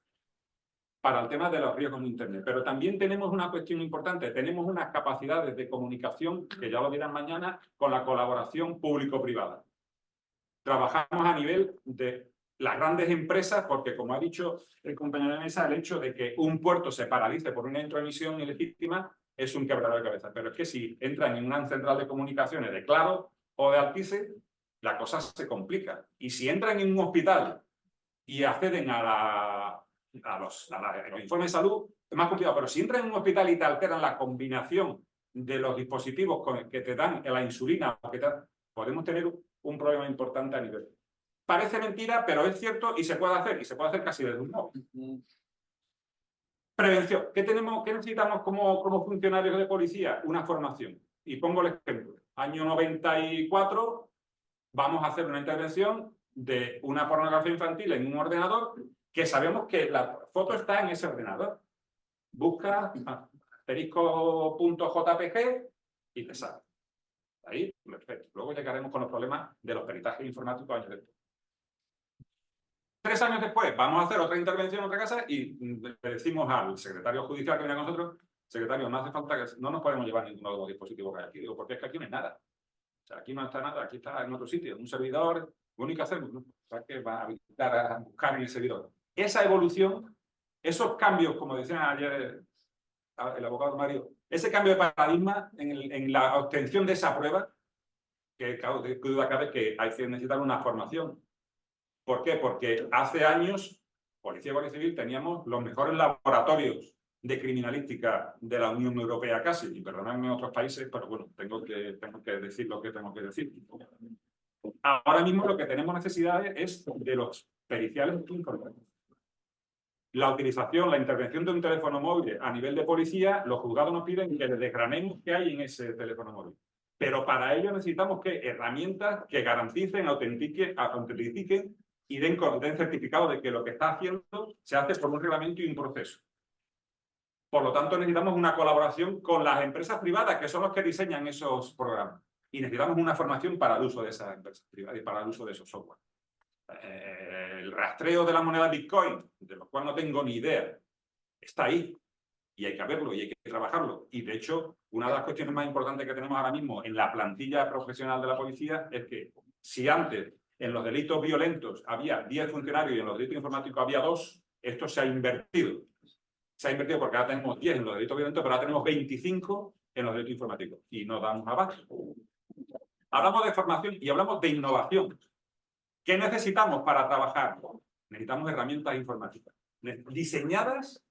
para el tema de los riesgos en Internet. Pero también tenemos una cuestión importante, tenemos unas capacidades de comunicación, que ya lo dirán mañana, con la colaboración público-privada. Trabajamos a nivel de las grandes empresas, porque como ha dicho el compañero de mesa, el hecho de que un puerto se paralice por una intromisión ilegítima es un quebradero de cabeza. Pero es que si entran en una central de comunicaciones de Claro o de Altice, la cosa se complica. Y si entran en un hospital y acceden a los informes de salud, es más complicado. Pero si entran en un hospital y te alteran la combinación de los dispositivos que te dan la insulina, podemos tener un problema importante a nivel. Parece mentira, pero es cierto y se puede hacer. Y se puede hacer casi desde un móvil. Prevención. ¿Qué necesitamos como funcionarios de policía? Una formación. Y pongo el ejemplo. Año 94, vamos a hacer una intervención de una pornografía infantil en un ordenador que sabemos que la foto está en ese ordenador. Busca asterisco.jpg y te sale. Ahí, perfecto. Luego llegaremos con los problemas de los peritajes informáticos años después. 3 años después, vamos a hacer otra intervención en otra casa y le decimos al secretario judicial que viene con nosotros: secretario, no hace falta que no nos podemos llevar ninguno de los dispositivos que hay aquí. Digo, porque es que aquí no hay nada. O sea, aquí no está nada, aquí está en otro sitio, en un servidor. Lo único que hacemos, ¿no? O sea, que va a habilitar a buscar en el servidor. Esa evolución, esos cambios, como decía ayer el abogado Mario, ese cambio de paradigma en la obtención de esa prueba, que duda cabe que hay que necesitar una formación. ¿Por qué? Porque hace años, Policía y Guardia Civil, teníamos los mejores laboratorios de criminalística de la Unión Europea casi, y perdonadme en otros países, pero bueno, tengo que decir lo que tengo que decir. Ahora mismo lo que tenemos necesidades es de los periciales informáticos. La utilización, la intervención de un teléfono móvil a nivel de policía, los juzgados nos piden que les desgranemos qué hay en ese teléfono móvil. Pero para ello necesitamos herramientas que garanticen, autentifiquen y den certificado de que lo que está haciendo se hace por un reglamento y un proceso. Por lo tanto, necesitamos una colaboración con las empresas privadas, que son los que diseñan esos programas. Y necesitamos una formación para el uso de esas empresas privadas y para el uso de esos software. El rastreo de la moneda Bitcoin, de lo cual no tengo ni idea, está ahí. Y hay que verlo y hay que trabajarlo. Y de hecho, una de las cuestiones más importantes que tenemos ahora mismo en la plantilla profesional de la policía es que si antes en los delitos violentos había 10 funcionarios y en los delitos informáticos había 2, esto se ha invertido. Se ha invertido porque ahora tenemos 10 en los delitos violentos, pero ahora tenemos 25 en los delitos informáticos. Y no damos abasto. Hablamos de formación y hablamos de innovación. ¿Qué necesitamos para trabajar? Necesitamos herramientas informáticas diseñadas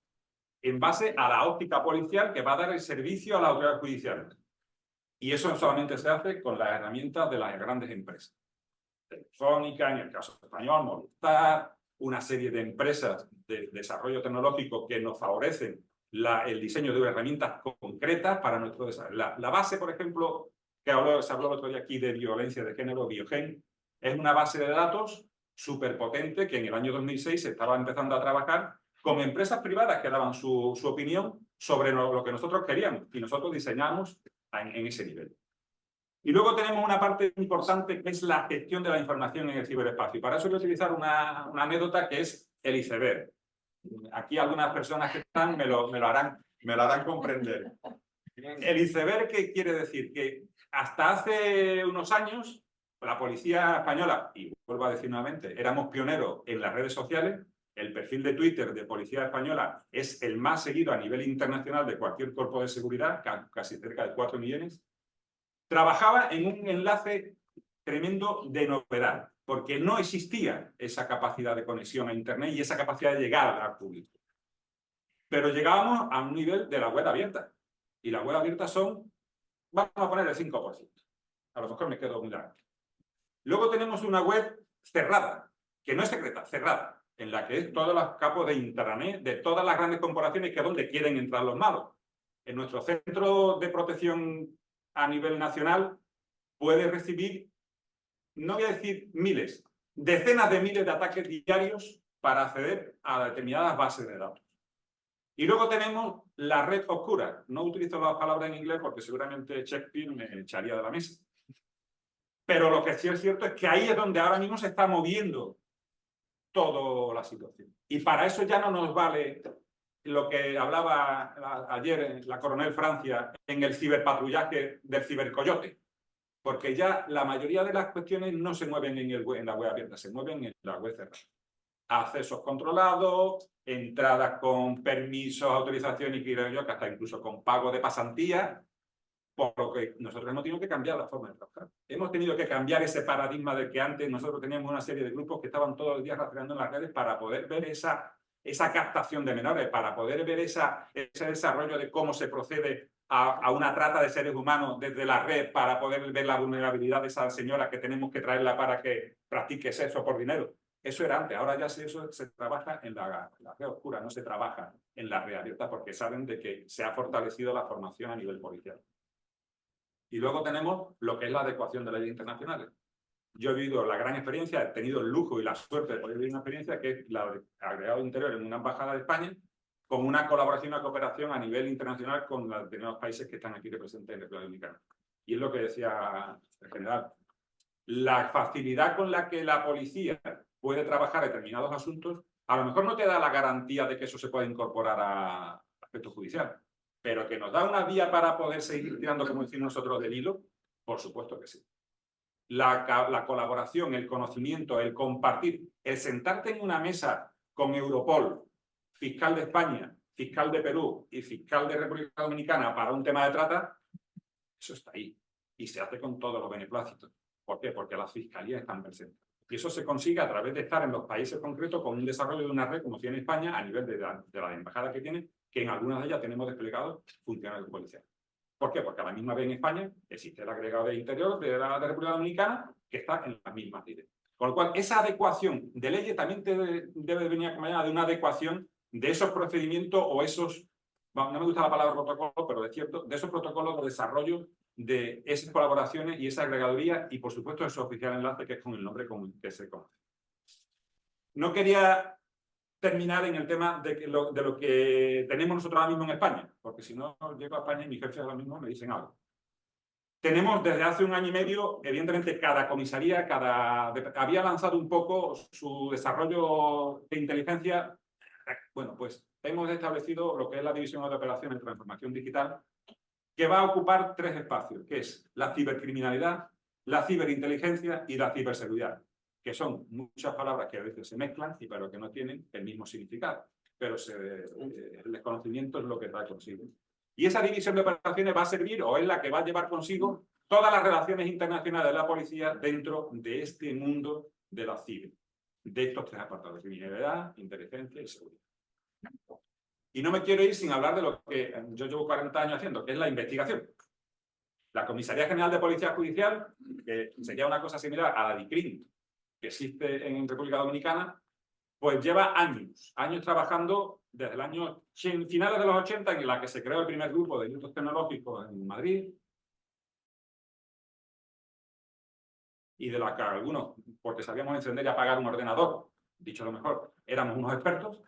en base a la óptica policial que va a dar el servicio a la autoridad judicial. Y eso solamente se hace con las herramientas de las grandes empresas. Telefónica, en el caso español, Movistar, una serie de empresas de desarrollo tecnológico que nos favorecen el diseño de herramientas concretas para nuestro desarrollo. La base, por ejemplo, que se habló el otro día aquí de violencia de género, Biogen, es una base de datos súper potente que en el año 2006 se estaba empezando a trabajar con empresas privadas que daban su opinión sobre lo que nosotros queríamos y nosotros diseñamos en ese nivel. Y luego tenemos una parte importante que es la gestión de la información en el ciberespacio. Y para eso voy a utilizar una anécdota que es el iceberg. Aquí algunas personas que están me lo harán comprender. El iceberg, ¿qué quiere decir? Que hasta hace unos años la policía española, y vuelvo a decir nuevamente, éramos pioneros en las redes sociales. El perfil de Twitter de Policía Española es el más seguido a nivel internacional de cualquier cuerpo de seguridad, casi cerca de 4 millones. Trabajaba en un enlace tremendo de novedad, porque no existía esa capacidad de conexión a Internet y esa capacidad de llegar al público. Pero llegábamos a un nivel de la web abierta. Y la web abierta son, vamos a poner el 5%. A lo mejor me quedo muy largo. Luego tenemos una web cerrada, que no es secreta, cerrada, en la que es todos los campos de intranet de todas las grandes corporaciones que es donde quieren entrar los malos. En nuestro centro de protección a nivel nacional puede recibir, no voy a decir miles, decenas de miles de ataques diarios para acceder a determinadas bases de datos. Y luego tenemos la red oscura. No utilizo la palabra en inglés porque seguramente Shakespeare me echaría de la mesa. Pero lo que sí es cierto es que ahí es donde ahora mismo se está moviendo toda la situación. Y para eso ya no nos vale lo que hablaba ayer la coronel Francia en el ciberpatrullaje del cibercoyote. Porque ya la mayoría de las cuestiones no se mueven en la web abierta, se mueven en la web cerrada. Accesos controlados, entradas con permisos, autorización y creo yo que hasta incluso con pago de pasantía, por lo que nosotros hemos tenido que cambiar la forma de trabajar. Hemos tenido que cambiar ese paradigma de que antes nosotros teníamos una serie de grupos que estaban todos los días rastreando en las redes para poder ver esa captación de menores, para poder ver ese desarrollo de cómo se procede a una trata de seres humanos desde la red, para poder ver la vulnerabilidad de esa señora que tenemos que traerla para que practique sexo por dinero. Eso era antes, ahora ya eso se trabaja en la red oscura, no se trabaja en la red abierta porque saben de que se ha fortalecido la formación a nivel policial. Y luego tenemos lo que es la adecuación de leyes internacionales. Yo he vivido la gran experiencia, he tenido el lujo y la suerte de poder vivir una experiencia que es la de agregado interior en una embajada de España, con una colaboración y una cooperación a nivel internacional con los determinados países que están aquí representados en la República Dominicana. Y es lo que decía el general. La facilidad con la que la policía puede trabajar determinados asuntos, a lo mejor no te da la garantía de que eso se pueda incorporar al aspecto judicial, pero que nos da una vía para poder seguir tirando, como decimos nosotros, del hilo, por supuesto que sí. La colaboración, el conocimiento, el compartir, el sentarte en una mesa con Europol, fiscal de España, fiscal de Perú y fiscal de República Dominicana para un tema de trata, eso está ahí. Y se hace con todos los beneplácitos. ¿Por qué? Porque las fiscalías están presentes. Y eso se consigue a través de estar en los países concretos con un desarrollo de una red como tiene España a nivel de la embajada que tiene, que en algunas de ellas tenemos desplegados funcionarios policiales. ¿Por qué? Porque a la misma vez en España existe el agregado de interior de la República Dominicana que está en las mismas leyes. Con lo cual, esa adecuación de leyes también debe venir acompañada de una adecuación de esos procedimientos o esos, no me gusta la palabra protocolo, pero es cierto, de esos protocolos de desarrollo de esas colaboraciones y esa agregaduría y, por supuesto, ese oficial enlace que es con el nombre con el que se conoce. No quería terminar en el tema de lo que tenemos nosotros ahora mismo en España, porque si no, llego a España y mis jefes ahora mismo me dicen algo. Tenemos desde hace un año y medio, evidentemente, cada comisaría había lanzado un poco su desarrollo de inteligencia. Bueno, pues hemos establecido lo que es la División de Operaciones de Transformación Digital, que va a ocupar 3 espacios, que es la cibercriminalidad, la ciberinteligencia y la ciberseguridad, que son muchas palabras que a veces se mezclan y pero que no tienen el mismo significado, pero el desconocimiento es lo que trae consigo. Y esa división de operaciones va a servir o es la que va a llevar consigo todas las relaciones internacionales de la policía dentro de este mundo de la ciber, de estos 3 apartados, criminalidad, inteligencia y seguridad. Y no me quiero ir sin hablar de lo que yo llevo 40 años haciendo, que es la investigación. La Comisaría General de Policía Judicial, que sería una cosa similar a la DICRIM, que existe en República Dominicana, pues lleva años trabajando desde el año finales de los 80, en la que se creó el primer grupo de delitos tecnológicos en Madrid, y de la que algunos, porque sabíamos encender y apagar un ordenador, dicho lo mejor, éramos unos expertos.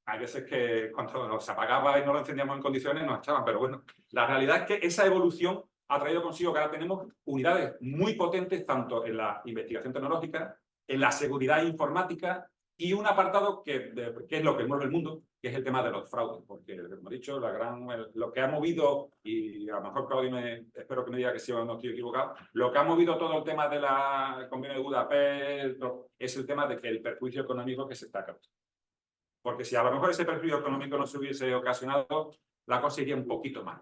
Hay veces que cuando se apagaba y no lo encendíamos en condiciones nos echaban, pero bueno, la realidad es que esa evolución ha traído consigo que ahora tenemos unidades muy potentes tanto en la investigación tecnológica, en la seguridad informática y un apartado que es lo que mueve el mundo, que es el tema de los fraudes, porque, como he dicho, lo que ha movido, y a lo mejor Claudio espero que me diga que sí o no estoy equivocado, lo que ha movido todo el tema de la Convenio de Budapest es el tema de que el perjuicio económico que se está causando. Porque si a lo mejor ese perjuicio económico no se hubiese ocasionado, la cosa iría un poquito más.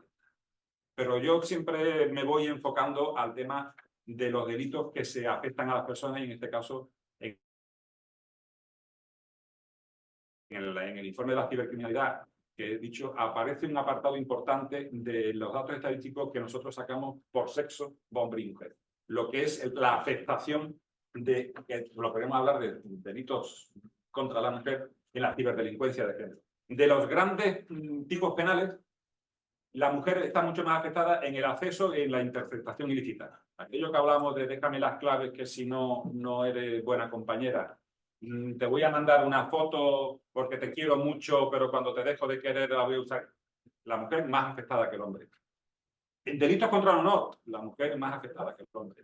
Pero yo siempre me voy enfocando al tema de los delitos que se afectan a las personas y en este caso en el informe de la cibercriminalidad que he dicho aparece un apartado importante de los datos estadísticos que nosotros sacamos por sexo, hombre y mujer. Lo que es la afectación de, que lo podemos hablar de delitos contra la mujer en la ciberdelincuencia de género. De los grandes tipos penales, la mujer está mucho más afectada en el acceso y en la interceptación ilícita. Aquello que hablamos de déjame las claves que si no, no eres buena compañera. Te voy a mandar una foto porque te quiero mucho, pero cuando te dejo de querer la voy a usar. La mujer más afectada que el hombre. En delitos contra el honor, la mujer es más afectada que el hombre.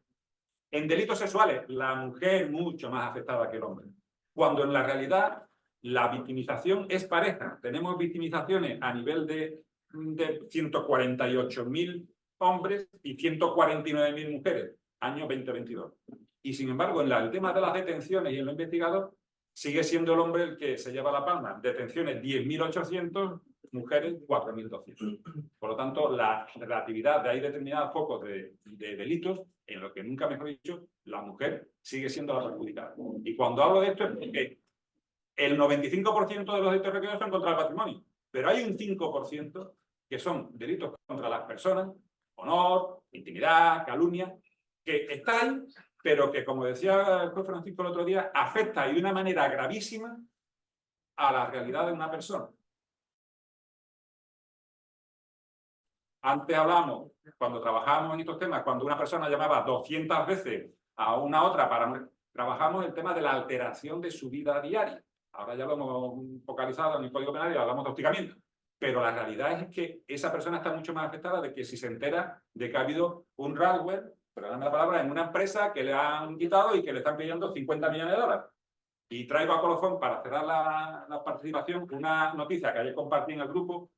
En delitos sexuales, la mujer mucho más afectada que el hombre. Cuando en la realidad la victimización es pareja. Tenemos victimizaciones a nivel de 148.000 hombres y 149.000 mujeres, año 2022. Y sin embargo, en el tema de las detenciones y en lo investigado, sigue siendo el hombre el que se lleva la palma. Detenciones 10.800, mujeres 4.200. Por lo tanto, la relatividad de ahí determinados focos de delitos, en lo que nunca mejor dicho, la mujer sigue siendo la perjudicada. Y cuando hablo de esto es porque el 95% de los delitos requeridos son contra el patrimonio, pero hay un 5% que son delitos contra las personas, honor, intimidad, calumnia, que está ahí, pero que, como decía el juez Francisco el otro día, afecta de una manera gravísima a la realidad de una persona. Antes hablamos, cuando trabajábamos en estos temas, cuando una persona llamaba 200 veces a una otra para... Trabajamos el tema de la alteración de su vida diaria. Ahora ya lo hemos focalizado en el Código Penal y hablamos de hostigamiento. Pero la realidad es que esa persona está mucho más afectada de que si se entera de que ha habido un ransomware, perdóname la palabra, en una empresa que le han quitado y que le están pidiendo 50 millones de dólares. Y traigo a colofón, para cerrar la participación, una noticia que ayer compartí en el grupo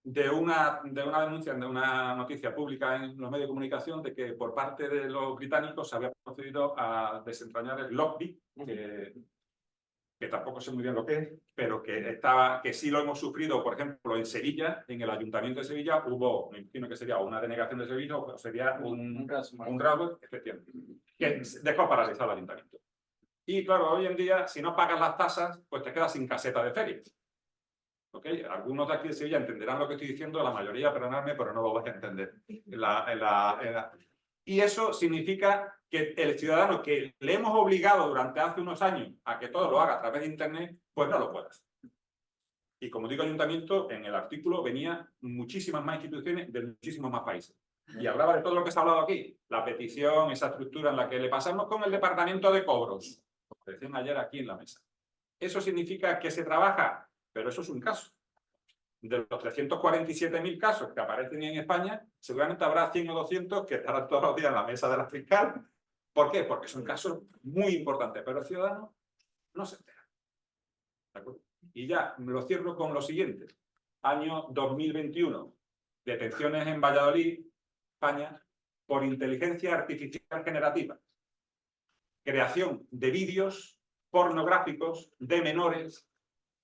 de una denuncia, de una noticia pública en los medios de comunicación de que por parte de los británicos se había procedido a desentrañar el Lockbit, que tampoco sé muy bien lo que es, pero que sí lo hemos sufrido, por ejemplo, en Sevilla, en el Ayuntamiento de Sevilla, hubo, me imagino que sería una denegación de servicio, o sería un ransomware, efectivamente, que dejó paralizado el Ayuntamiento. Y claro, hoy en día, si no pagas las tasas, pues te quedas sin caseta de ferias. ¿Okay? Algunos de aquí de Sevilla entenderán lo que estoy diciendo, la mayoría, perdonadme, pero no lo vais a entender. Y eso significa que el ciudadano que le hemos obligado durante hace unos años a que todo lo haga a través de Internet, pues no lo puede hacer. Y como digo ayuntamiento, en el artículo venía muchísimas más instituciones de muchísimos más países. Y hablaba de todo lo que se ha hablado aquí. La petición, esa estructura en la que le pasamos con el departamento de cobros. Lo decían ayer aquí en la mesa. Eso significa que se trabaja, pero eso es un caso. De los 347.000 casos que aparecen en España, seguramente habrá 100 o 200 que estarán todos los días en la mesa de la fiscal. ¿Por qué? Porque son casos muy importantes, pero el ciudadano no se entera. ¿De acuerdo? Y ya me lo cierro con lo siguiente. Año 2021. Detenciones en Valladolid, España, por inteligencia artificial generativa. Creación de vídeos pornográficos de menores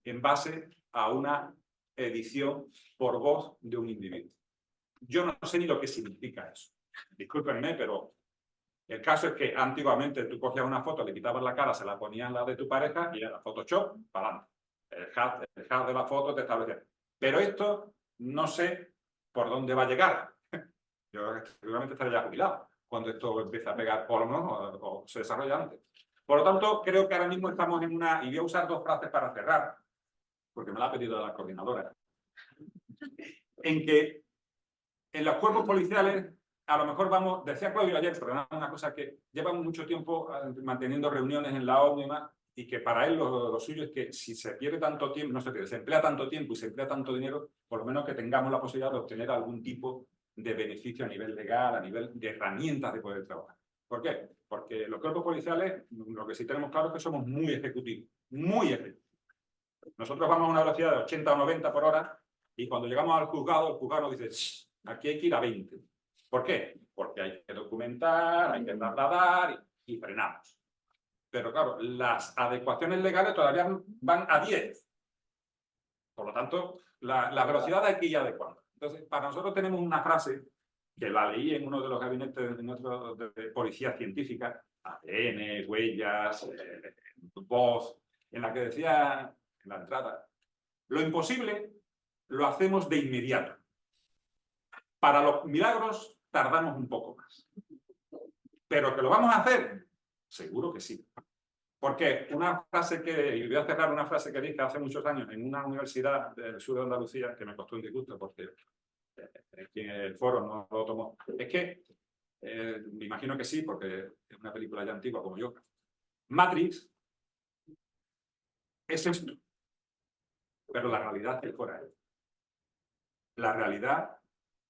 en base a una edición por voz de un individuo. Yo no sé ni lo que significa eso. Discúlpenme, pero el caso es que antiguamente tú cogías una foto, le quitabas la cara, se la ponías en la de tu pareja y era Photoshop, para adelante. El hack de la foto te establecía. Pero esto no sé por dónde va a llegar. Yo seguramente estaré ya jubilado cuando esto empiece a pegar polvo o se desarrolla antes. Por lo tanto, creo que ahora mismo estamos en una... Y voy a usar dos frases para cerrar, porque me la ha pedido la coordinadora, en que en los cuerpos policiales a lo mejor vamos, decía Claudio ayer, pero una cosa que llevan mucho tiempo manteniendo reuniones en la ONU y más, y que para él lo suyo es que si se pierde tanto tiempo, no se pierde, se emplea tanto tiempo y se emplea tanto dinero, por lo menos que tengamos la posibilidad de obtener algún tipo de beneficio a nivel legal, a nivel de herramientas de poder trabajar. ¿Por qué? Porque los cuerpos policiales, lo que sí tenemos claro es que somos muy ejecutivos, muy ejecutivos. Nosotros vamos a una velocidad de 80 o 90 por hora y cuando llegamos al juzgado, el juzgado nos dice, aquí hay que ir a 20. ¿Por qué? Porque hay que documentar, hay que trasladar y frenamos. Pero claro, las adecuaciones legales todavía van a 10. Por lo tanto, la velocidad hay que ir adecuando. Entonces, para nosotros tenemos una frase que la leí en uno de los gabinetes de policía científica, ADN, huellas, voz, en la que decía en la entrada, lo imposible lo hacemos de inmediato. Para los milagros tardamos un poco más. ¿Pero que lo vamos a hacer? Seguro que sí. Porque una frase que, y voy a cerrar una frase que dije hace muchos años en una universidad del sur de Andalucía, que me costó un disgusto porque en el foro no lo tomó. Es que, me imagino que sí, porque es una película ya antigua como yo. Matrix es esto. Pero la realidad es fuera de él. La realidad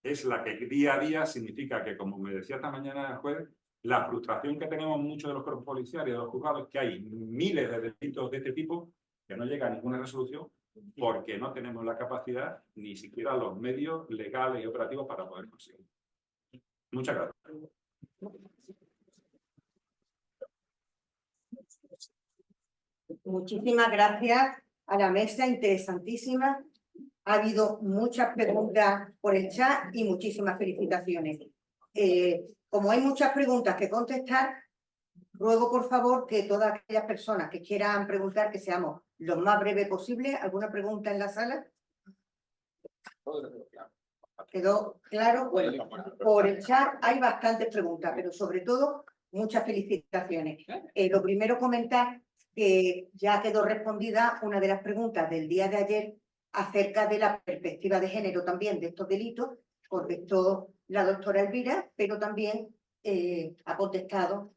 es la que día a día significa que, como me decía esta mañana el juez, la frustración que tenemos muchos de los cuerpos policiales y de los juzgados es que hay miles de delitos de este tipo que no llega a ninguna resolución porque no tenemos la capacidad ni siquiera los medios legales y operativos para poder conseguirlo. Muchas gracias. Muchísimas gracias a la mesa, interesantísima. Ha habido muchas preguntas por el chat y muchísimas felicitaciones. Como hay muchas preguntas que contestar, ruego por favor que todas aquellas personas que quieran preguntar, que seamos lo más breve posible. ¿Alguna pregunta en la sala? ¿Quedó claro? Bueno, por el chat hay bastantes preguntas, pero sobre todo Muchas felicitaciones. Lo primero comentar que ya quedó respondida una de las preguntas del día de ayer acerca de la perspectiva de género también de estos delitos. Contestó la doctora Elvira, pero también ha contestado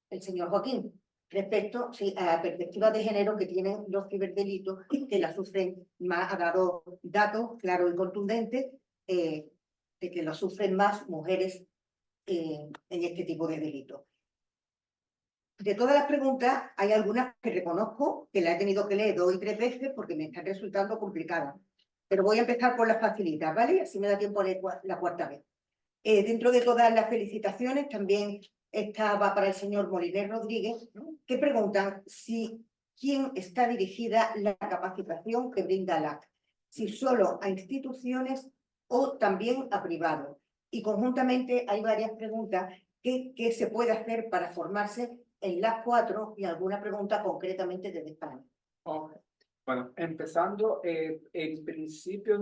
el señor Joaquín respecto a la perspectiva de género que tienen los ciberdelitos, que la sufren más, ha dado datos claros y contundentes de que lo sufren más mujeres en este tipo de delitos. De todas las preguntas, hay algunas que reconozco que las he tenido que leer 2 y 3 veces porque me están resultando complicadas. Pero voy a empezar por las facilitas, ¿vale? Así me da tiempo a leer la 4ª vez. Dentro de todas las felicitaciones, también va para el señor Moliner Rodríguez, que preguntan quién está dirigida la capacitación que brinda la AC, si solo a instituciones o también a privados. Y conjuntamente hay varias preguntas que se puede hacer para formarse en las 4 y alguna pregunta concretamente desde España. Okay. Bueno, empezando, en principio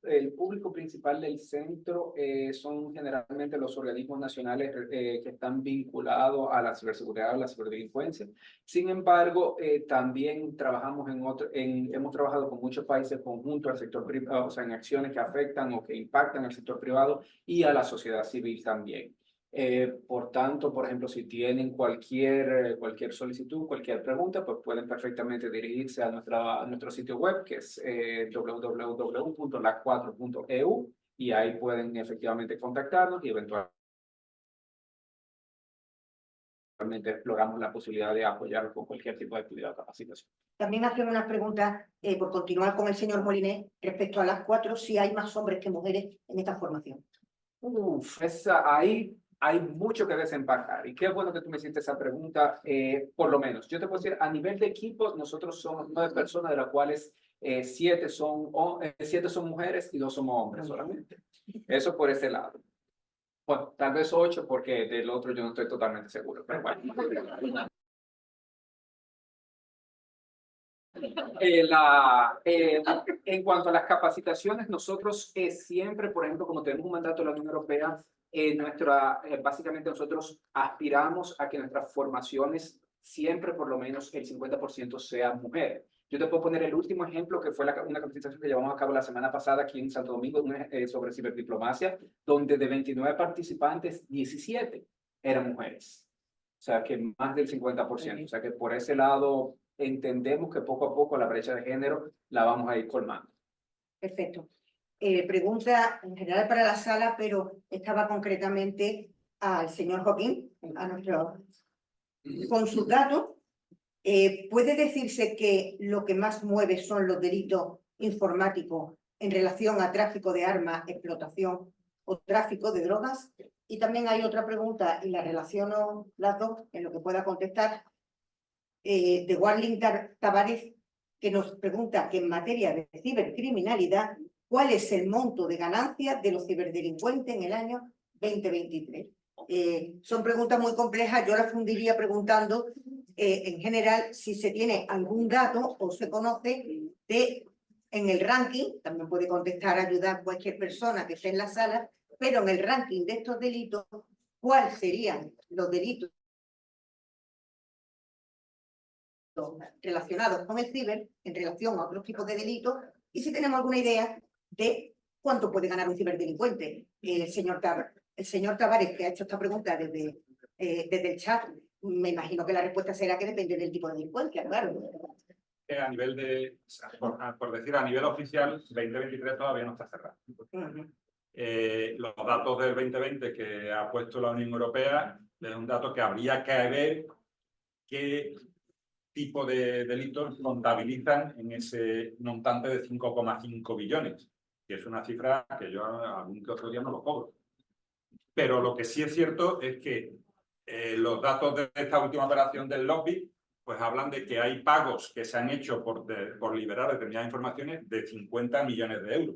el público principal del centro son generalmente los organismos nacionales que están vinculados a la ciberseguridad o la ciberdelincuencia. Sin embargo, también trabajamos hemos trabajado con muchos países conjuntos al sector privado, o sea, en acciones que afectan o que impactan al sector privado y a la sociedad civil también. Por tanto, por ejemplo, si tienen cualquier solicitud, cualquier pregunta, pues pueden perfectamente dirigirse a nuestro sitio web, que es www.lac4.eu, y ahí pueden efectivamente contactarnos y eventualmente exploramos la posibilidad de apoyarlos con cualquier tipo de actividad o capacitación. También hacen unas preguntas, por continuar con el señor Moliné, respecto a las 4, si hay más hombres que mujeres en esta formación. Ahí hay mucho que desempacar y qué bueno que tú me hiciste esa pregunta. Por lo menos, yo te puedo decir, a nivel de equipo, nosotros somos 9 personas, de las cuales 7 son mujeres y 2 somos hombres solamente. Eso por ese lado. Bueno, tal vez 8, porque del otro yo no estoy totalmente seguro, pero bueno. En cuanto a las capacitaciones, nosotros siempre, por ejemplo, como tenemos un mandato de la Unión Europea, básicamente nosotros aspiramos a que nuestras formaciones siempre por lo menos el 50% sean mujeres. Yo te puedo poner el último ejemplo, que fue una capacitación que llevamos a cabo la semana pasada aquí en Santo Domingo sobre ciberdiplomacia, donde de 29 participantes, 17 eran mujeres. O sea, que más del 50%. O sea, que por ese lado entendemos que poco a poco la brecha de género la vamos a ir colmando. Perfecto. Pregunta en general para la sala, pero estaba concretamente al señor Joaquín, a nuestro. Con sus datos, ¿puede decirse que lo que más mueve son los delitos informáticos en relación a tráfico de armas, explotación o tráfico de drogas? Y también hay otra pregunta, y la relaciono las dos en lo que pueda contestar, de Warling Tavares, que nos pregunta que en materia de cibercriminalidad, ¿cuál es el monto de ganancias de los ciberdelincuentes en el año 2023? Son preguntas muy complejas, yo las fundiría preguntando en general si se tiene algún dato o se conoce en el ranking, también puede contestar, ayudar cualquier persona que esté en la sala, pero en el ranking de estos delitos, ¿cuáles serían los delitos relacionados con el ciber en relación a otros tipos de delitos? Y si tenemos alguna idea de cuánto puede ganar un ciberdelincuente. El señor Tavares, que ha hecho esta pregunta desde el chat, me imagino que la respuesta será que depende del tipo de delincuencia, claro. A nivel por decir, a nivel oficial, 2023 todavía no está cerrado. Los datos del 2020 que ha puesto la Unión Europea es un dato que habría que ver qué tipo de delitos contabilizan en ese montante de 5,5 billones, que es una cifra que yo algún que otro día no lo cobro. Pero lo que sí es cierto es que los datos de esta última operación del lobby pues hablan de que hay pagos que se han hecho por liberar determinadas informaciones de 50 millones de euros.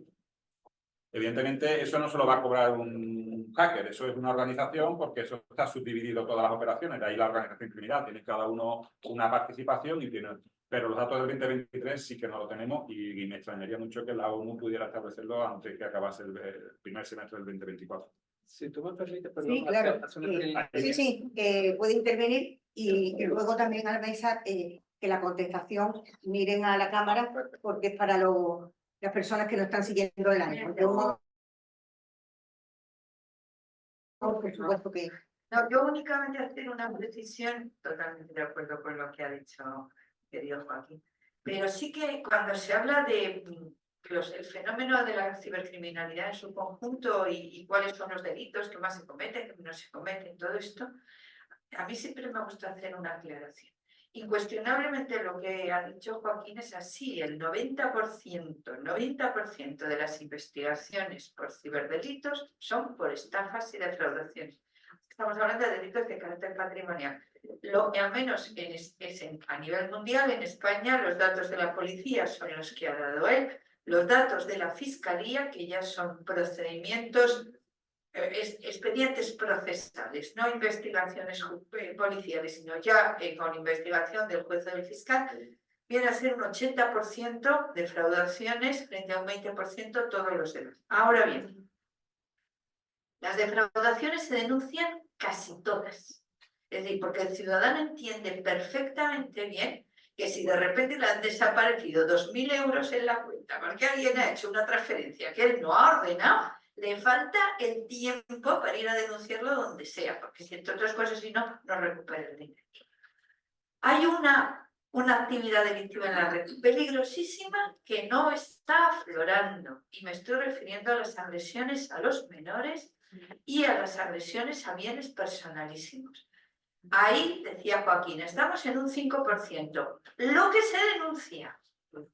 Evidentemente, eso no se lo va a cobrar un hacker, eso es una organización porque eso está subdividido todas las operaciones, de ahí la organización criminal, tiene cada uno una participación y tiene... Pero los datos del 2023 sí que no lo tenemos y me extrañaría mucho que la ONU pudiera establecerlo antes que acabase el primer semestre del 2024. Si tú me permites, perdón, Sí, claro. hacer una pequeña- Sí, puede intervenir y luego también a la mesa que la contestación miren a la cámara porque es para las personas que no están siguiendo el año. Por supuesto que No, yo únicamente hacer una precisión, totalmente de acuerdo con lo que ha dicho querido Joaquín, pero sí que cuando se habla de el fenómeno de la cibercriminalidad en su conjunto y cuáles son los delitos que más se cometen, que no se cometen, todo esto, a mí siempre me gusta hacer una aclaración. Incuestionablemente lo que ha dicho Joaquín es así, el 90% de las investigaciones por ciberdelitos son por estafas y defraudaciones. Estamos hablando de delitos de carácter patrimonial. Al menos a nivel mundial, en España, los datos de la policía son los que ha dado él, los datos de la fiscalía, que ya son procedimientos, expedientes procesales, no investigaciones policiales, sino ya con investigación del juez o del fiscal, viene a ser un 80% de defraudaciones frente a un 20% todos los demás. Ahora bien, las defraudaciones se denuncian casi todas. Es decir, porque el ciudadano entiende perfectamente bien que si de repente le han desaparecido 2.000 euros en la cuenta porque alguien ha hecho una transferencia que él no ha ordenado, le falta el tiempo para ir a denunciarlo donde sea, porque si entre otras cosas, si no, no recupera el dinero. Hay una actividad delictiva en la red peligrosísima que no está aflorando, y me estoy refiriendo a las agresiones a los menores y a las agresiones a bienes personalísimos. Ahí, decía Joaquín, estamos en un 5%. Lo que se denuncia,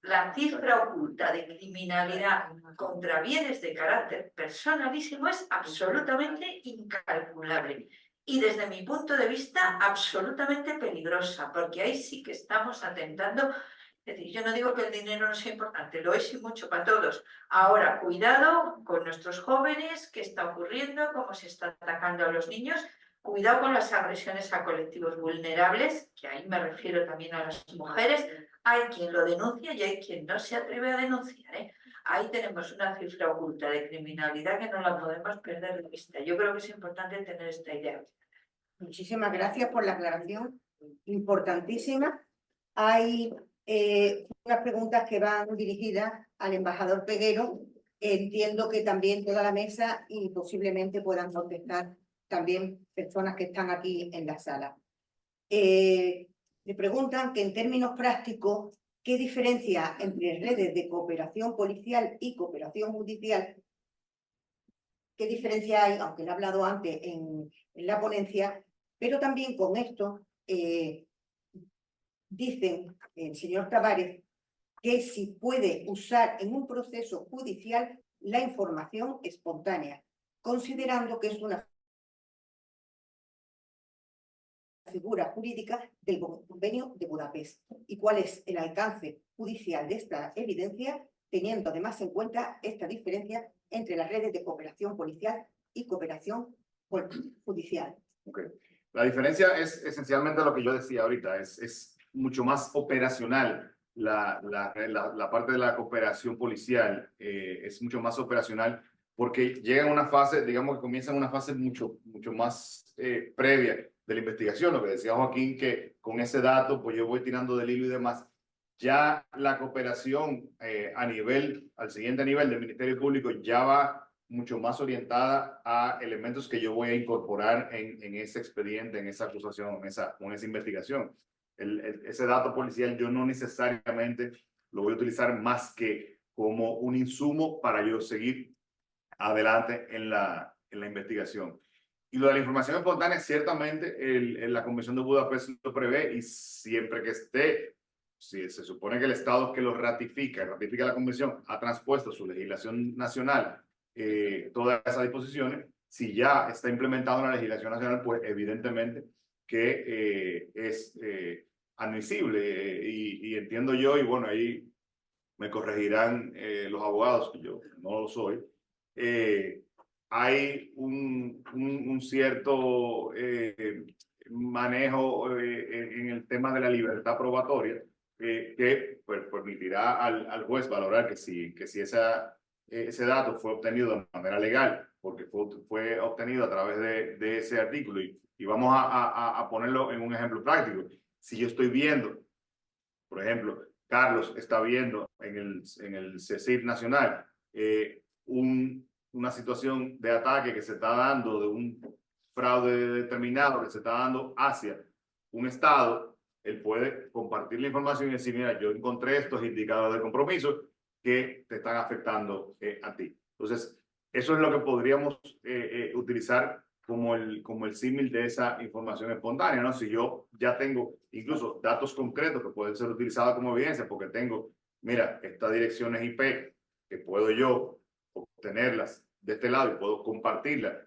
la cifra oculta de criminalidad contra bienes de carácter personalísimo es absolutamente incalculable. Y desde mi punto de vista, absolutamente peligrosa, porque ahí sí que estamos atentando. Es decir, yo no digo que el dinero no sea importante, lo es y mucho para todos. Ahora, cuidado con nuestros jóvenes, qué está ocurriendo, cómo se está atacando a los niños. Cuidado con las agresiones a colectivos vulnerables, que ahí me refiero también a las mujeres. Hay quien lo denuncia y hay quien no se atreve a denunciar, ¿eh? Ahí tenemos una cifra oculta de criminalidad que no la podemos perder de vista. Yo creo que es importante tener esta idea. muchísimas gracias por la aclaración, importantísima. Hay unas preguntas que van dirigidas al embajador Peguero. Entiendo que también toda la mesa y posiblemente puedan contestar también personas que están aquí en la sala. Le preguntan que en términos prácticos, ¿qué diferencia entre redes de cooperación policial y cooperación judicial? ¿Qué diferencia hay? Aunque lo he hablado antes en la ponencia, pero también con esto dicen el señor Tavares que si puede usar en un proceso judicial la información espontánea, considerando que es una figura jurídica del Convenio de Budapest. ¿Y cuál es el alcance judicial de esta evidencia, teniendo además en cuenta esta diferencia entre las redes de cooperación policial y cooperación judicial? Okay. La diferencia es esencialmente lo que yo decía ahorita, es mucho más operacional. La parte de la cooperación policial es mucho más operacional porque llega a una fase, digamos que comienza en una fase mucho más previa de la investigación, lo que decía Joaquín, que con ese dato, pues yo voy tirando del hilo y demás. Ya la cooperación al siguiente nivel del Ministerio Público ya va mucho más orientada a elementos que yo voy a incorporar en ese expediente, en esa acusación, en esa investigación. Ese dato policial yo no necesariamente lo voy a utilizar más que como un insumo para yo seguir adelante en la investigación. Y lo de la información espontánea, ciertamente la Convención de Budapest lo prevé y siempre que esté, si se supone que el Estado que lo ratifica la Convención, ha transpuesto su legislación nacional todas esas disposiciones, si ya está implementado en la legislación nacional, pues evidentemente que es admisible y entiendo yo, y bueno, ahí me corregirán los abogados, que yo no lo soy, hay un cierto manejo en el tema de la libertad probatoria que pues, permitirá al juez valorar que si ese dato fue obtenido de manera legal porque fue obtenido a través de ese artículo. Y vamos a ponerlo en un ejemplo práctico. Si yo estoy viendo, por ejemplo, Carlos está viendo en el CECIR nacional una situación de ataque que se está dando, de un fraude determinado que se está dando hacia un estado, él puede compartir la información y decir, mira, yo encontré estos indicadores de compromiso que te están afectando a ti. Entonces, eso es lo que podríamos utilizar como el símil de esa información espontánea, ¿no? Si yo ya tengo incluso datos concretos que pueden ser utilizados como evidencia, porque tengo, mira, estas direcciones IP que puedo yo obtenerlas de este lado y puedo compartirlas.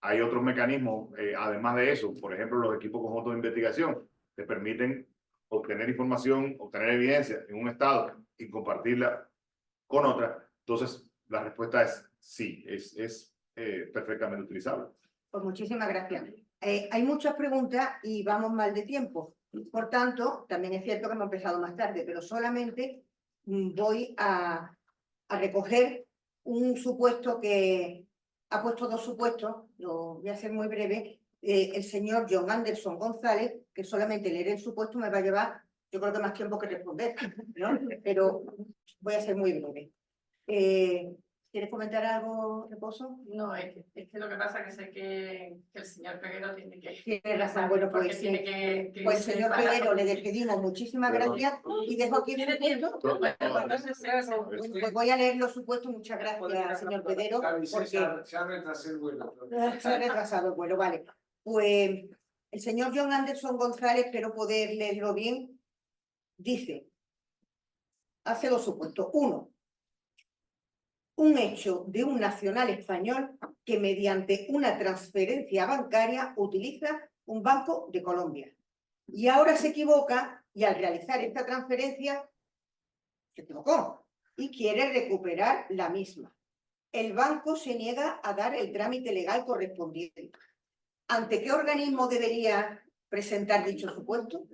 Hay otros mecanismos, además de eso, por ejemplo, los equipos conjuntos de investigación te permiten obtener información, obtener evidencia en un estado y compartirla con otra. Entonces, la respuesta es sí, es perfectamente utilizable. Pues muchísimas gracias. Hay muchas preguntas y vamos mal de tiempo. Por tanto, también es cierto que hemos empezado más tarde, pero solamente voy a recoger un supuesto que ha puesto dos supuestos, lo voy a hacer muy breve. El señor John Anderson González, que solamente leer el supuesto me va a llevar, yo creo que más tiempo que responder, ¿no? Pero voy a ser muy breve. ¿Quieres comentar algo, Reposo? No, es que lo que pasa es que sé que el señor Peguero tiene que... Tiene razón, bueno, porque pues, tiene que pues irse señor para- Peguero, le despedimos, muchísimas gracias y dejo aquí ¿Tiene el tiempo? supuesto. Pues voy a leer los supuestos, muchas gracias, señor Peguero, porque Se ha retrasado el vuelo. se ha retrasado el vuelo, vale. Pues el señor John Anderson González, espero poder leerlo bien, dice, hace dos supuestos. Uno, un hecho de un nacional español que mediante una transferencia bancaria utiliza un banco de Colombia. Y ahora se equivoca y al realizar esta transferencia se equivocó y quiere recuperar la misma. El banco se niega a dar el trámite legal correspondiente. ¿Ante qué organismo debería presentar dicho supuesto?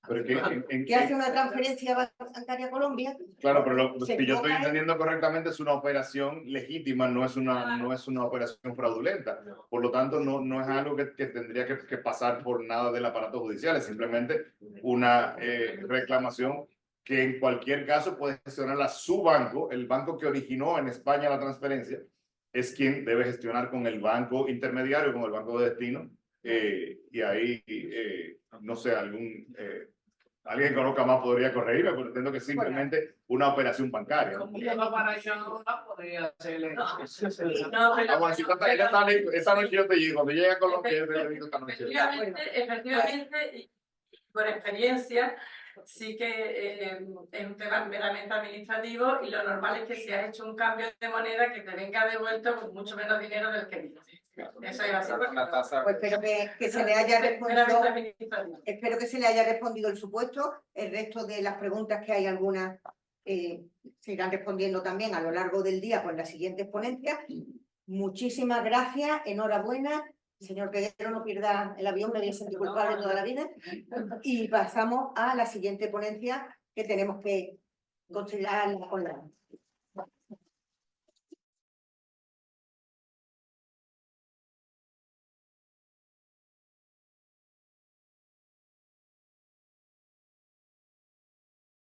Pero ¿Que hace una transferencia bancaria a Colombia? claro, pero Se si yo estoy equivoca entendiendo correctamente, es una operación legítima, no es una operación fraudulenta. Por lo tanto, no es algo que tendría que pasar por nada del aparato judicial, es simplemente una reclamación que en cualquier caso puede gestionarla su banco, el banco que originó en España la transferencia, es quien debe gestionar con el banco intermediario, con el banco de destino, y ahí, no sé, alguien que conozca más podría corregirme, pero entiendo que es simplemente una operación bancaria. Como yo no para yo no podría hacerle. No, pero- Vamos, esta noche yo te digo, cuando llegue a Colombia, yo te digo esta noche. Efectivamente, y por experiencia, sí que es un tema meramente administrativo y lo normal es que si has hecho un cambio de moneda que te venga devuelto con mucho menos dinero del que viste. Eso es así. Pues espero que se le haya respondido. Meramente administrativo. Espero que se le haya respondido el supuesto. El resto de las preguntas que hay, algunas se irán respondiendo también a lo largo del día con las siguientes ponencias. Muchísimas gracias, enhorabuena. Señor Peguero, no pierda el avión, me voy a sentir culpable toda la vida. Y pasamos a la siguiente ponencia que tenemos que considerar con la...